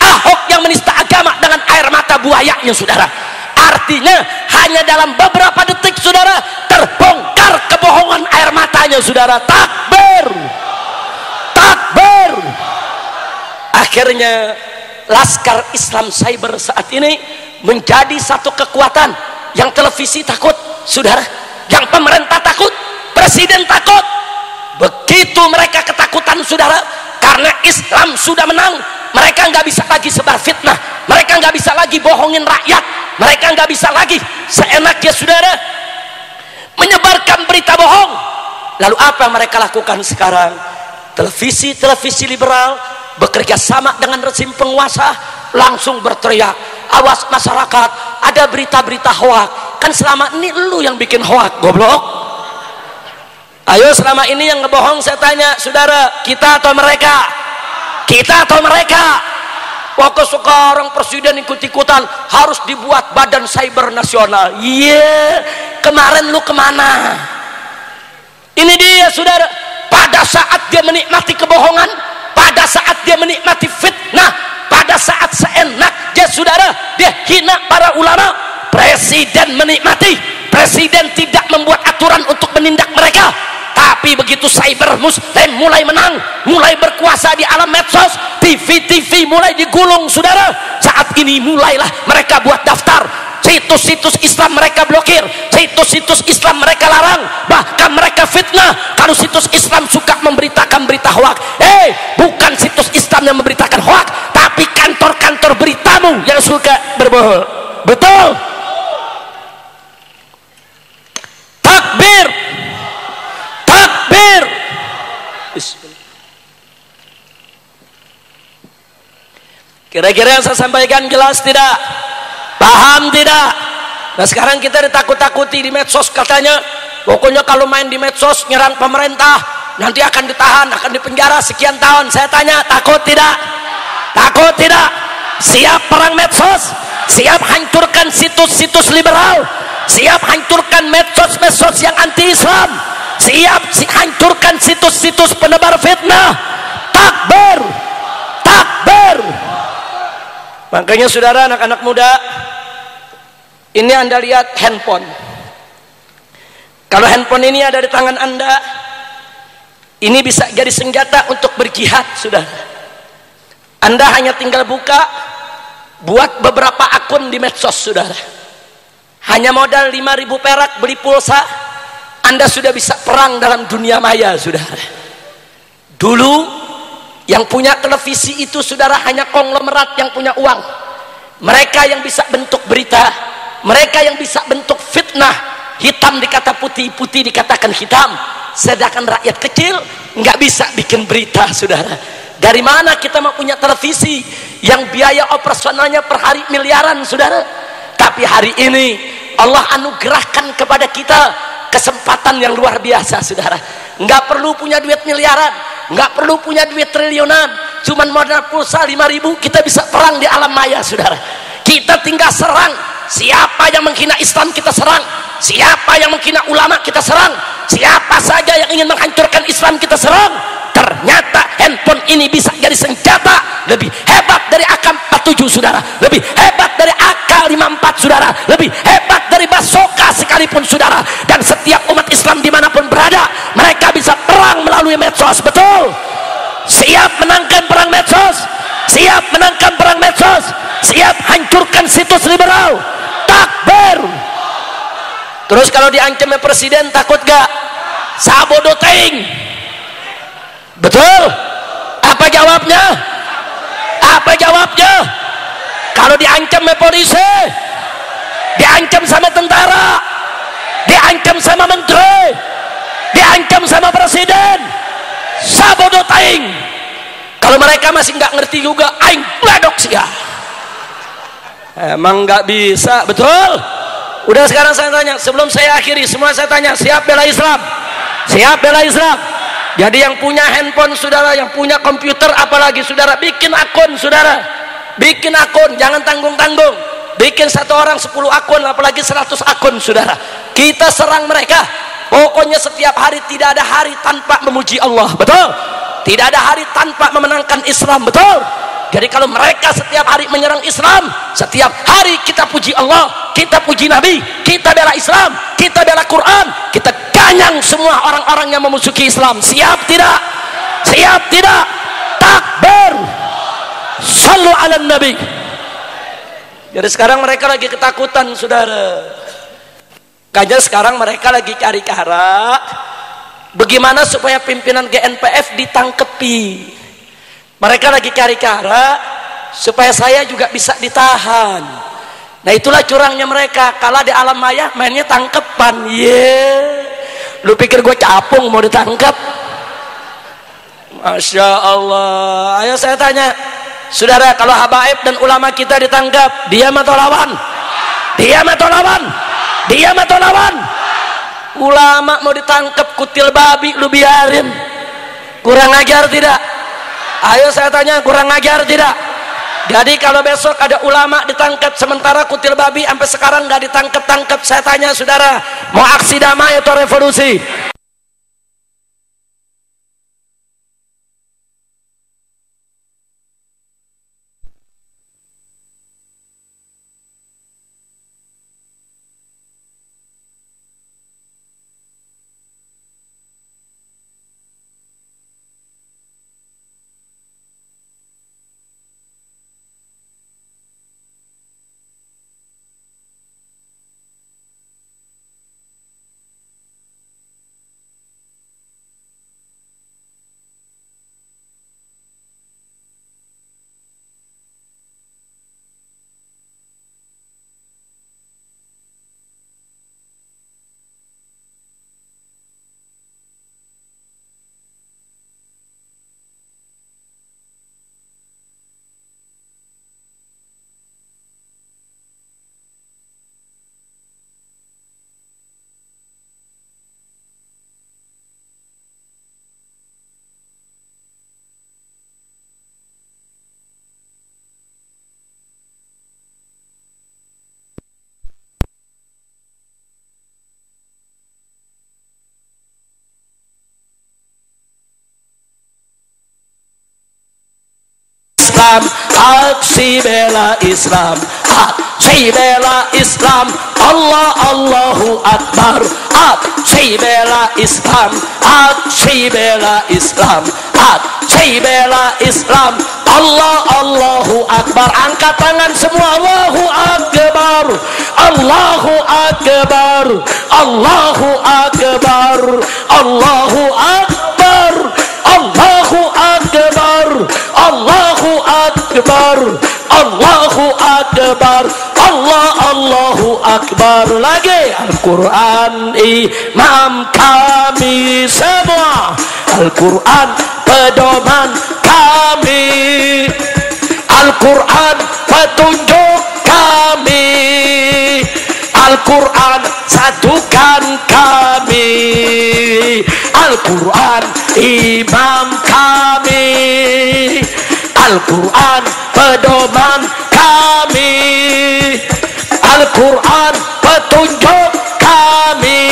Ahok yang menista agama dengan air mata buayanya, saudara. Artinya hanya dalam beberapa detik, saudara, terbongkar kebohongan air matanya, saudara. Takbir. Takbir. Akhirnya Laskar Islam Cyber saat ini menjadi satu kekuatan yang televisi takut, saudara, yang pemerintah takut, presiden takut. Begitu mereka ketakutan, saudara, karena Islam sudah menang. Mereka nggak bisa lagi sebar fitnah, mereka nggak bisa lagi bohongin rakyat, mereka nggak bisa lagi seenaknya, saudara, menyebarkan berita bohong. Lalu apa yang mereka lakukan sekarang? Televisi liberal bekerja sama dengan rezim penguasa, langsung berteriak, awas masyarakat, ada berita-berita hoak. Kan selama ini lu yang bikin hoak, goblok. Ayo, selama ini yang ngebohong, saya tanya, saudara, kita atau mereka? Kita atau mereka? Waktu sekarang presiden ikut-ikutan harus dibuat badan cyber nasional. Kemarin lu kemana? Ini dia, saudara. Pada saat dia menikmati kebohongan, pada saat dia menikmati fitnah, pada saat seenaknya, saudara, dia hina para ulama, presiden menikmati. Presiden tidak membuat aturan untuk menindak mereka, Tapi begitu cyber muslim mulai menang, mulai berkuasa di alam medsos, TV mulai digulung, saudara. Saat ini mulailah mereka buat daftar situs-situs Islam, mereka blokir situs-situs Islam, mereka larang, bahkan mereka fitnah. Kalau situs Islam suka memberitakan berita hoak, bukan situs Islam yang memberitakan hoak, tapi kantor-kantor beritamu yang suka berbohong. Betul? Takbir, takbir. Kira-kira yang saya sampaikan jelas tidak? Paham tidak? Nah sekarang kita ditakut-takuti di medsos, katanya pokoknya kalau main di medsos nyerang pemerintah nanti akan ditahan, akan dipenjara sekian tahun. Saya tanya, takut tidak? Takut tidak? Siap perang medsos? Siap hancurkan situs-situs liberal? Siap hancurkan medsos-medsos yang anti-Islam? Siap hancurkan situs-situs penebar fitnah? Takbir, takbir. Makanya saudara, anak-anak muda, ini Anda lihat handphone. Kalau handphone ini ada di tangan Anda, ini bisa jadi senjata untuk berjihad, saudara. Anda hanya tinggal buka, buat beberapa akun di medsos, saudara. Hanya modal 5.000 perak beli pulsa, Anda sudah bisa perang dalam dunia maya, saudara. Dulu yang punya televisi itu, saudara, hanya konglomerat yang punya uang. Mereka yang bisa bentuk berita, mereka yang bisa bentuk fitnah, hitam dikata putih, putih dikatakan hitam. Sedangkan rakyat kecil nggak bisa bikin berita, saudara. Dari mana kita mau punya televisi yang biaya operasionalnya per hari miliaran, saudara? Tapi hari ini Allah anugerahkan kepada kita kesempatan yang luar biasa, saudara. Nggak perlu punya duit miliaran, nggak perlu punya duit triliunan, cuman modal pulsa 5.000 kita bisa perang di alam maya, saudara. Kita tinggal serang. Siapa yang menghina Islam kita serang, siapa yang menghina ulama kita serang, siapa saja yang ingin menghancurkan Islam kita serang. Ternyata handphone ini bisa jadi senjata lebih hebat dari AK-47, saudara, lebih hebat dari AK-54, saudara, lebih hebat dari basoka sekalipun, saudara. Dan setiap umat Islam dimanapun berada, mereka bisa perang melalui medsos. Betul? Siap menangkan perang medsos? Siap menangkan perang medsos? Siap hancurkan situs liberal? Takbir. Terus kalau diancam presiden, takut gak? Sabodoting. Betul? Apa jawabnya? Apa jawabnya? Kalau diancam polisi, diancam sama tentara, diancam sama menteri, diancam sama presiden, sabodoting. Kalau mereka masih nggak ngerti juga, aing ledok sih ya. Emang nggak bisa, betul? Udah sekarang saya tanya, sebelum saya akhiri semua saya tanya, siap bela Islam? Siap bela Islam? Jadi yang punya handphone, saudara, yang punya komputer, apalagi saudara, bikin akun, saudara, bikin akun, jangan tanggung-tanggung, bikin satu orang 10 akun, apalagi 100 akun, saudara. Kita serang mereka. Pokoknya setiap hari, tidak ada hari tanpa memuji Allah, betul? Tidak ada hari tanpa memenangkan Islam, betul? Jadi kalau mereka setiap hari menyerang Islam, setiap hari kita puji Allah, kita puji Nabi, kita bela Islam, kita bela Quran, kita ganyang semua orang-orang yang memusuhi Islam. Siap tidak? Siap tidak? Takbir. Sallu ala Nabi. Jadi sekarang mereka lagi ketakutan, saudara. Kayaknya sekarang mereka lagi cari cara bagaimana supaya pimpinan GNPF ditangkepi. Mereka lagi cari cara supaya saya juga bisa ditahan. Nah itulah curangnya mereka. Kalau di alam maya mainnya tangkepan. Lu pikir gue capung mau ditangkap? Masya Allah. Ayo saya tanya, saudara, kalau habaib dan ulama kita ditangkap, diam atau lawan? Diam atau lawan? Diam atau lawan? Ulama mau ditangkap kutil babi, lu biarin. Kurang ajar tidak? Ayo saya tanya, kurang ajar tidak? Jadi kalau besok ada ulama ditangkap sementara kutil babi sampai sekarang nggak ditangkap-tangkap, saya tanya saudara, mau aksi damai atau revolusi? Islam, aksi bela Islam, aksi bela Islam. Allah Allahu Akbar, aksi bela Islam, aksi bela Islam, aksi bela Islam. Allah Allahu Akbar. Angkat tangan semua. Allahu Akbar, Allahu Akbar, Allahu Akbar, Allahu Akbar, Allahu Akbar, Allahu Akbar, Allahu Akbar, Allahu Akbar. Lagi Al-Quran imam kami semua, Al-Quran pedoman kami, Al-Quran petunjuk kami, Al-Quran satukan kami, Al-Quran imam kami, Al-Quran pedoman kami, Al-Quran petunjuk kami,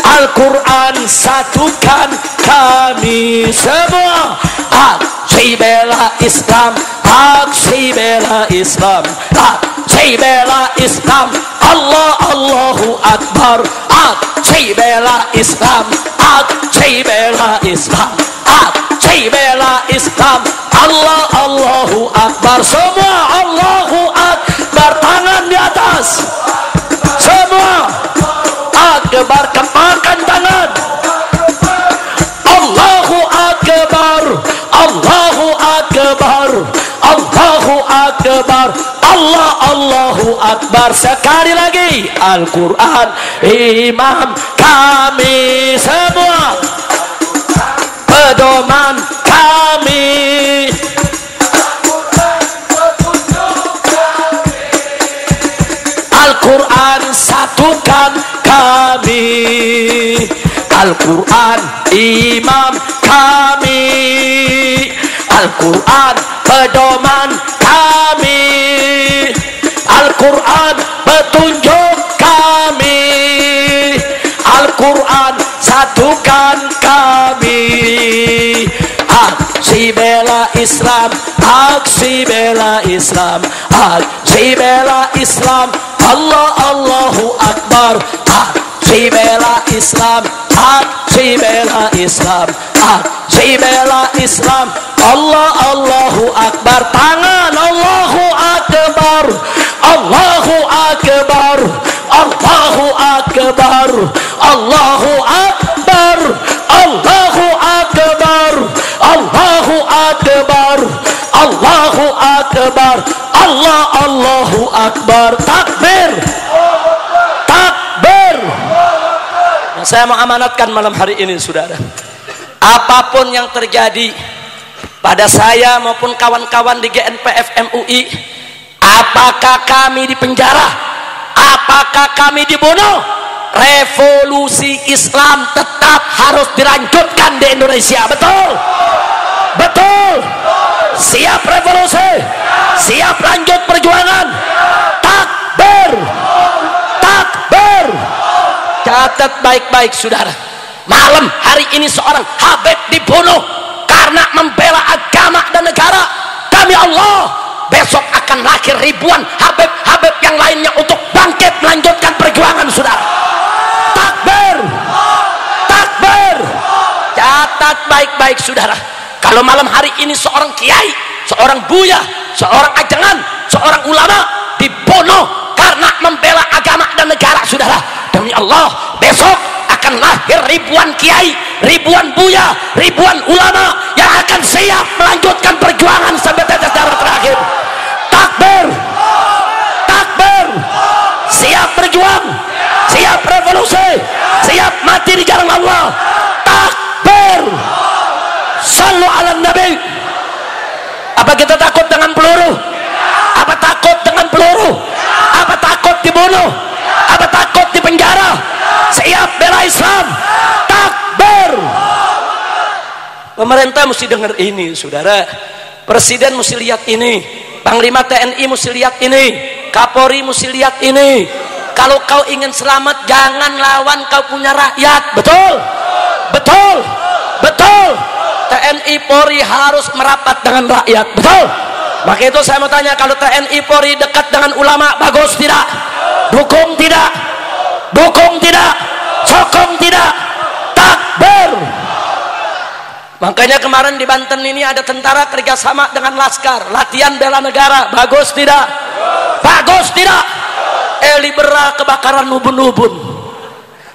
Al-Quran satukan kami semua. Aksi bela Islam, aksi bela Islam, aksi bela Islam. Allah Allahu Akbar, aksi bela Islam, aksi bela Islam, aksi bela Islam. Allah Allahu Akbar. Semua Allahu Akbar, tangan di atas. Semua Akbar, kepalkan tangan. Allahu Akbar, Allahu Akbar, Allahu Akbar. Allah Allahu Akbar. Sekali lagi, Al-Quran imam kami semua, pedoman kami, Al-Quran satukan kami, Al-Quran imam kami, Al-Quran pedoman kami, Al-Quran petunjuk kami, Al-Quran satukan kami. Aksi bela Islam, aksi bela Islam, aksi bela Islam. Allah Allahu Akbar. Aksi bela Islam, aksi bela Islam, aksi bela Islam. Allah Allahu Akbar. Tangan. Allahu Akbar, Allahu Akbar, Allahu Akbar, Allahu Akbar, Allahu Akbar, Allahu Akbar, Allahu Akbar. Allah Allahu Akbar. Takbir, takbir. Nah, saya mau amanatkan malam hari ini, saudara, apapun yang terjadi pada saya maupun kawan-kawan di GNPF MUI, apakah kami dipenjara, apakah kami dibunuh, revolusi Islam tetap harus dilanjutkan di Indonesia. Betul? Betul? Siap revolusi? Siap lanjut perjuangan? Takbir, takbir. Catat baik-baik, saudara, malam hari ini seorang Habib dibunuh karena membela agama dan negara. Demi Allah, besok akan lahir ribuan Habib-Habib yang lainnya untuk bangkit melanjutkan perjuangan, saudara. Takbir, takbir. Catat baik-baik, saudara, kalau malam hari ini seorang kiai, seorang buya, seorang ajengan, seorang ulama dibunuh karena membela agama dan negara, saudara, demi Allah, besok akan lahir ribuan kiai, ribuan buya, ribuan ulama yang akan siap melanjutkan perjuangan sampai tetes darah terakhir. Takbir, takbir. Siap berjuang, siap revolusi, siap mati di jalan Allah. Takbir. Sallu ala Nabi. Apa kita takut dengan peluru? Apa takut dengan peluru? Apa takut dibunuh? Apa takut dipenjara? Siap bela Islam. Takbir. Pemerintah mesti dengar ini, saudara. Presiden mesti lihat ini, Panglima TNI mesti lihat ini, Kapolri mesti lihat ini. Kalau kau ingin selamat, jangan lawan kau punya rakyat. Betul? Betul? Betul? TNI Polri harus merapat dengan rakyat, betul? Maka itu saya mau tanya, kalau TNI Polri dekat dengan ulama, bagus tidak? Dukung tidak? Dukung tidak? Sokong tidak? Takbir. Makanya kemarin di Banten ini ada tentara kerjasama dengan Laskar, latihan bela negara, bagus tidak? Bagus tidak? Liberal kebakaran ubun-ubun.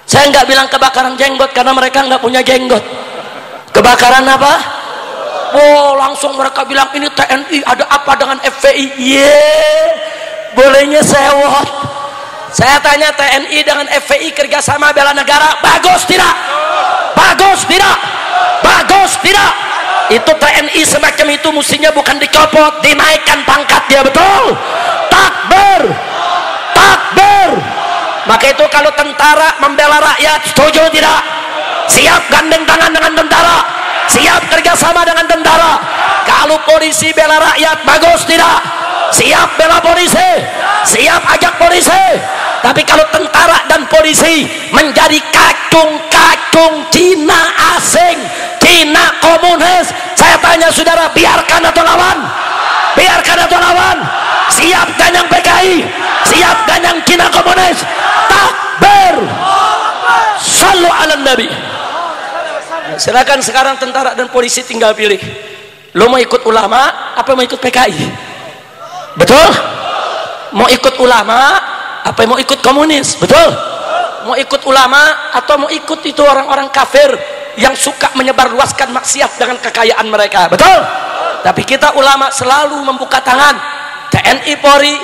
Saya nggak bilang kebakaran jenggot karena mereka nggak punya jenggot. Kebakaran apa? Oh, langsung mereka bilang ini TNI, ada apa dengan FPI? Bolehnya sewot. Saya tanya, TNI dengan FPI kerjasama bela negara, bagus tidak? Bagus tidak? Bagus tidak? Itu TNI semacam itu mestinya bukan dicopot, dinaikkan pangkatnya, betul? Takbir, takbir. Maka itu kalau tentara membela rakyat, setuju tidak? Siap gandeng tangan dengan tentara, siap kerjasama dengan tentara. Kalau polisi bela rakyat, bagus tidak? Siap bela polisi, siap ajak polisi. Tapi kalau tentara dan polisi menjadi kacung-kacung Cina asing, Cina komunis, saya tanya saudara, biarkan atau lawan? Biarkan atau lawan? Siap ganyang PKI, siap ganyang Cina komunis. Takbir. Sallu ala Nabi. Silakan sekarang tentara dan polisi tinggal pilih, lo mau ikut ulama apa mau ikut PKI? Betul? Mau ikut ulama apa mau ikut komunis? Betul? Mau ikut ulama atau mau ikut itu orang-orang kafir yang suka menyebarluaskan maksiat dengan kekayaan mereka? Betul? Tapi kita ulama selalu membuka tangan. TNI Polri,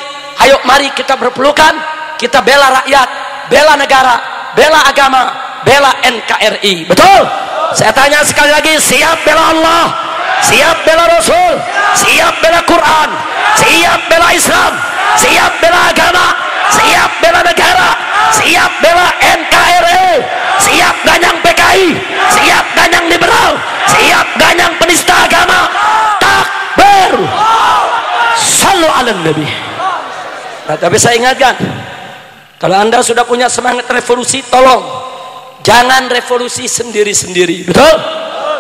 ayo mari kita berpelukan, kita bela rakyat, bela negara, bela agama, bela NKRI. Betul? Saya tanya sekali lagi, siap bela Allah, siap bela Rasul, siap bela Quran, siap bela Islam, siap bela agama, siap bela negara, siap bela NKRI, siap ganyang PKI, siap ganyang liberal, siap ganyang penista agama. Takbir. Sallu ala Nabi. Nah, tapi saya ingatkan, kalau Anda sudah punya semangat revolusi, tolong jangan revolusi sendiri-sendiri. Betul?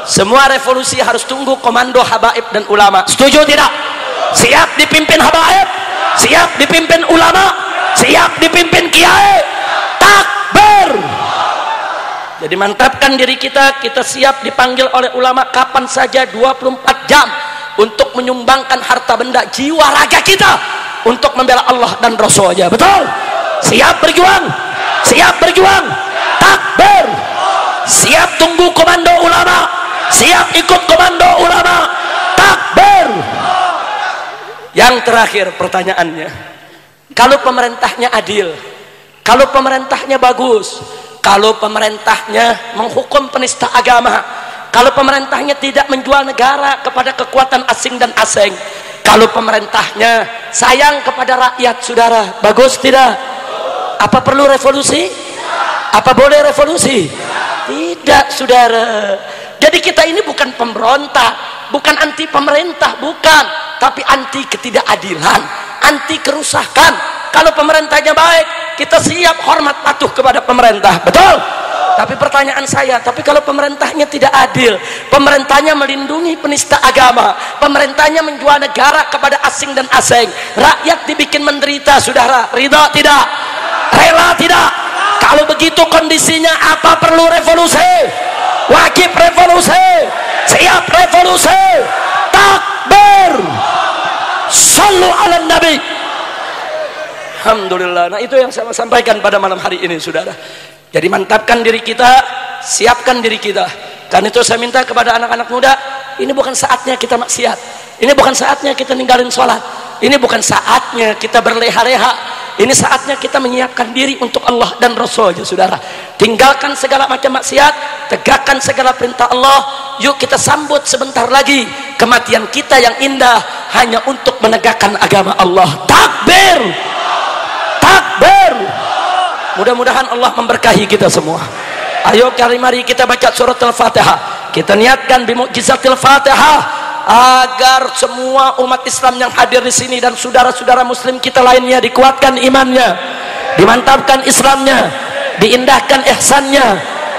Semua revolusi harus tunggu komando habaib dan ulama. Setuju tidak? Siap dipimpin habaib, siap dipimpin ulama, siap dipimpin kiai. Takbir. Jadi mantapkan diri kita, kita siap dipanggil oleh ulama kapan saja 24 jam untuk menyumbangkan harta benda, jiwa raga kita untuk membela Allah dan Rasulnya. Betul? Siap berjuang, siap berjuang. Takbir. Siap tunggu komando ulama, siap ikut komando ulama. Takbir. Yang terakhir pertanyaannya, kalau pemerintahnya adil, kalau pemerintahnya bagus, kalau pemerintahnya menghukum penista agama, kalau pemerintahnya tidak menjual negara kepada kekuatan asing dan asing, kalau pemerintahnya sayang kepada rakyat, saudara, bagus tidak? Apa perlu revolusi? Apa boleh revolusi? Tidak, saudara. Jadi kita ini bukan pemberontak, bukan anti pemerintah, bukan, tapi anti ketidakadilan, anti kerusakan. Kalau pemerintahnya baik, kita siap hormat patuh kepada pemerintah. Betul? Tapi pertanyaan saya, tapi kalau pemerintahnya tidak adil, pemerintahnya melindungi penista agama, pemerintahnya menjual negara kepada asing dan asing, rakyat dibikin menderita, saudara, ridha tidak? Rela tidak? Kalau begitu kondisinya, apa perlu revolusi? Wajib revolusi, siap revolusi. Takbir. Sallu ala Nabi. Alhamdulillah. Nah, itu yang saya sampaikan pada malam hari ini, saudara. Jadi mantapkan diri kita, siapkan diri kita. Karena itu saya minta kepada anak-anak muda, ini bukan saatnya kita maksiat, ini bukan saatnya kita ninggalin sholat, ini bukan saatnya kita berleha-leha, ini saatnya kita menyiapkan diri untuk Allah dan Rasulnya, saudara. Tinggalkan segala macam maksiat, tegakkan segala perintah Allah. Yuk kita sambut sebentar lagi kematian kita yang indah hanya untuk menegakkan agama Allah. Takbir. Takbir. Mudah-mudahan Allah memberkahi kita semua. Ayo mari kita baca surat Al-Fatihah. Kita niatkan bimukjizatil Fatihah agar semua umat Islam yang hadir di sini dan saudara-saudara muslim kita lainnya dikuatkan imannya, dimantapkan Islamnya, diindahkan ihsannya,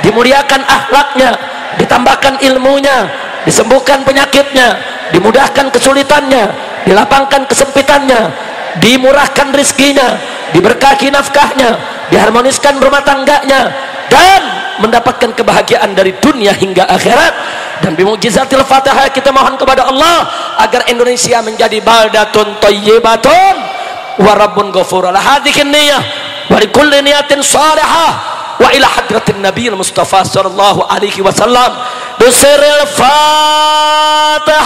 dimuliakan akhlaknya, ditambahkan ilmunya, disembuhkan penyakitnya, dimudahkan kesulitannya, dilapangkan kesempitannya, dimurahkan rizkinya, diberkahi nafkahnya, diharmoniskan rumah tangganya, dan mendapatkan kebahagiaan dari dunia hingga akhirat. Dan bimujizatil Fatihah kita mohon kepada Allah agar Indonesia menjadi baldatun thayyibatun wa rabbun ghafur. Ala hadhihi niyyah wa likulli niyatin salihah wa ila hadratin nabiyil mustafa sallallahu alaihi wasallam bisiril Fatihah.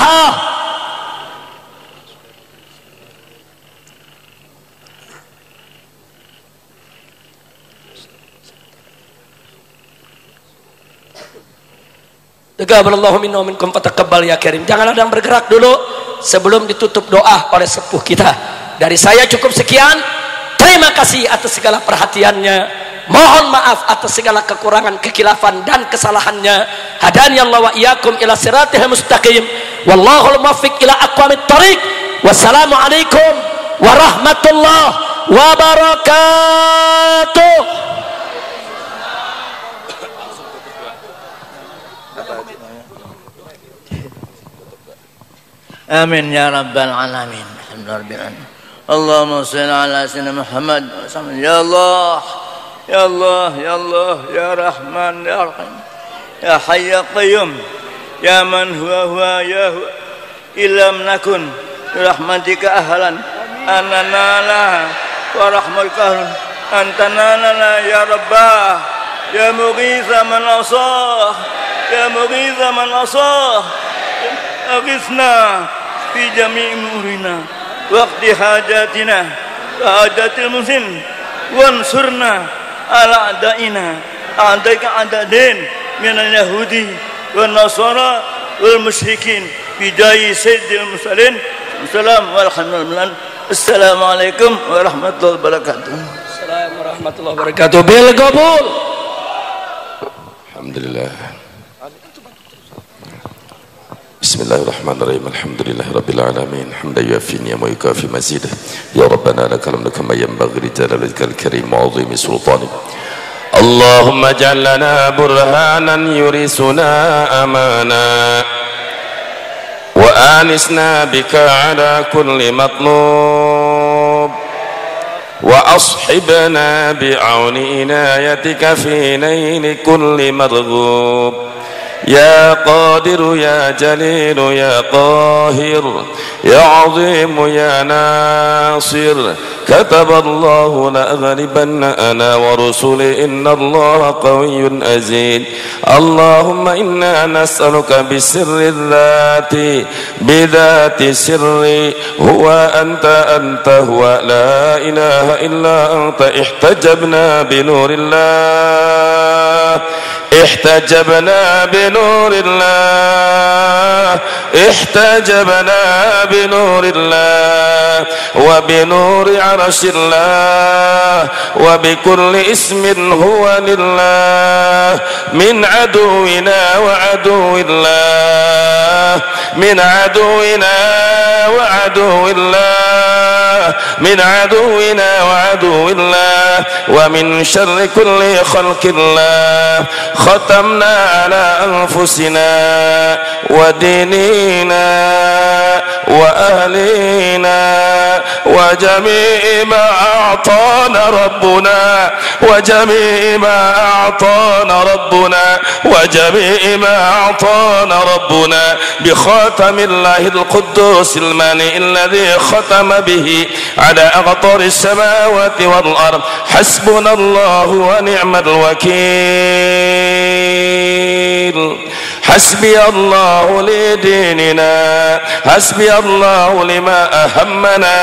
Taqabbalallahu minna wa minkum fataqabbal ya karim. Jangan ada yang bergerak dulu sebelum ditutup doa oleh sepuh kita. Dari saya cukup sekian. Terima kasih atas segala perhatiannya. Mohon maaf atas segala kekurangan, kekhilafan dan kesalahannya. Hadani Allah wa iyyakum ila siratal mustaqim. Wallahul muwaffiq ila aqwamit thariq. Wassalamualaikum warahmatullahi wabarakatuh. Amin ya rabbal alamin. Alhamdulillah. Allahumma shalli ala sayyidina Muhammad. Ya Allah, ya Allah, ya Allah, ya Rahman, ya Rahim, ya Hayy ya Qayyum, ya man huwa ya huwa. Ilam nakun rahmatika ahlan anana wa rahmatika antana ya Rabbah, ya mughitha man asah, ya mughitha man asah. Aghithna fi jami' umurina waqti hajatina wa hajatil muslim wansurna ala a'daina a'daika a'dadin minal yahudi wan nasara wal musyrikin bidai sayyidil mursalin. Assalamualaikum warahmatullahi wabarakatuh. Assalamualaikum warahmatullahi wabarakatuh. Bil qabul. Alhamdulillah. Bismillahirrahmanirrahim. Alhamdulillahi rabbil alamin. Hamdan yuaffi ni'amahu wa yukafi mazidah. Ya Rabbana lakal hamdu kama yanbaghi li jalalikal karim wa 'azimi sultanik. Allahumma ij'al lana burhanan yurisuna amana wa anisna bika ala kulli matlub wa ashibna bi'auni inayatika fi naili kulli marghub. يا قادر يا جليل يا قاهر يا عظيم يا ناصر كتب الله لأغلبن أنا ورسلي إن الله قوي عزيز. اللهم إنا نسألك بسر الذات بذات سري هو أنت هو لا إله إلا أنت. احتجبنا بنور الله احتجبنا بنور الله احتجبنا بنور الله وبنور عرش الله وبكل اسم هو لله من عدونا وعدو الله من عدونا وعدو الله من عدونا وعدو الله ومن شر كل خلق الله. ختمنا على أنفسنا وديننا وأهلنا وجميع ما أعطانا ربنا وجميع ما أعطانا ربنا وجميع ما أعطانا ربنا بخاتم الله القدوس المانع الذي ختم به على أقطار السماوات والأرض. حسبنا الله ونعم الوكيل. حسبي الله لديننا حسبي الله لما أهمنا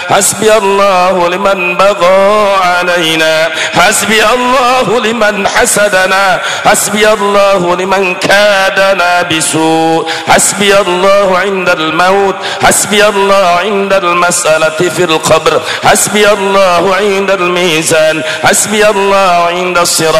حسبي الله لمن بغى علينا حسبي الله لمن حسدنا حسبي الله لمن كادنا بسوء حسبي الله عند الموت حسبي الله عند المسألة في القبر حسبي الله عند الميزان حسبي الله عند الصراط.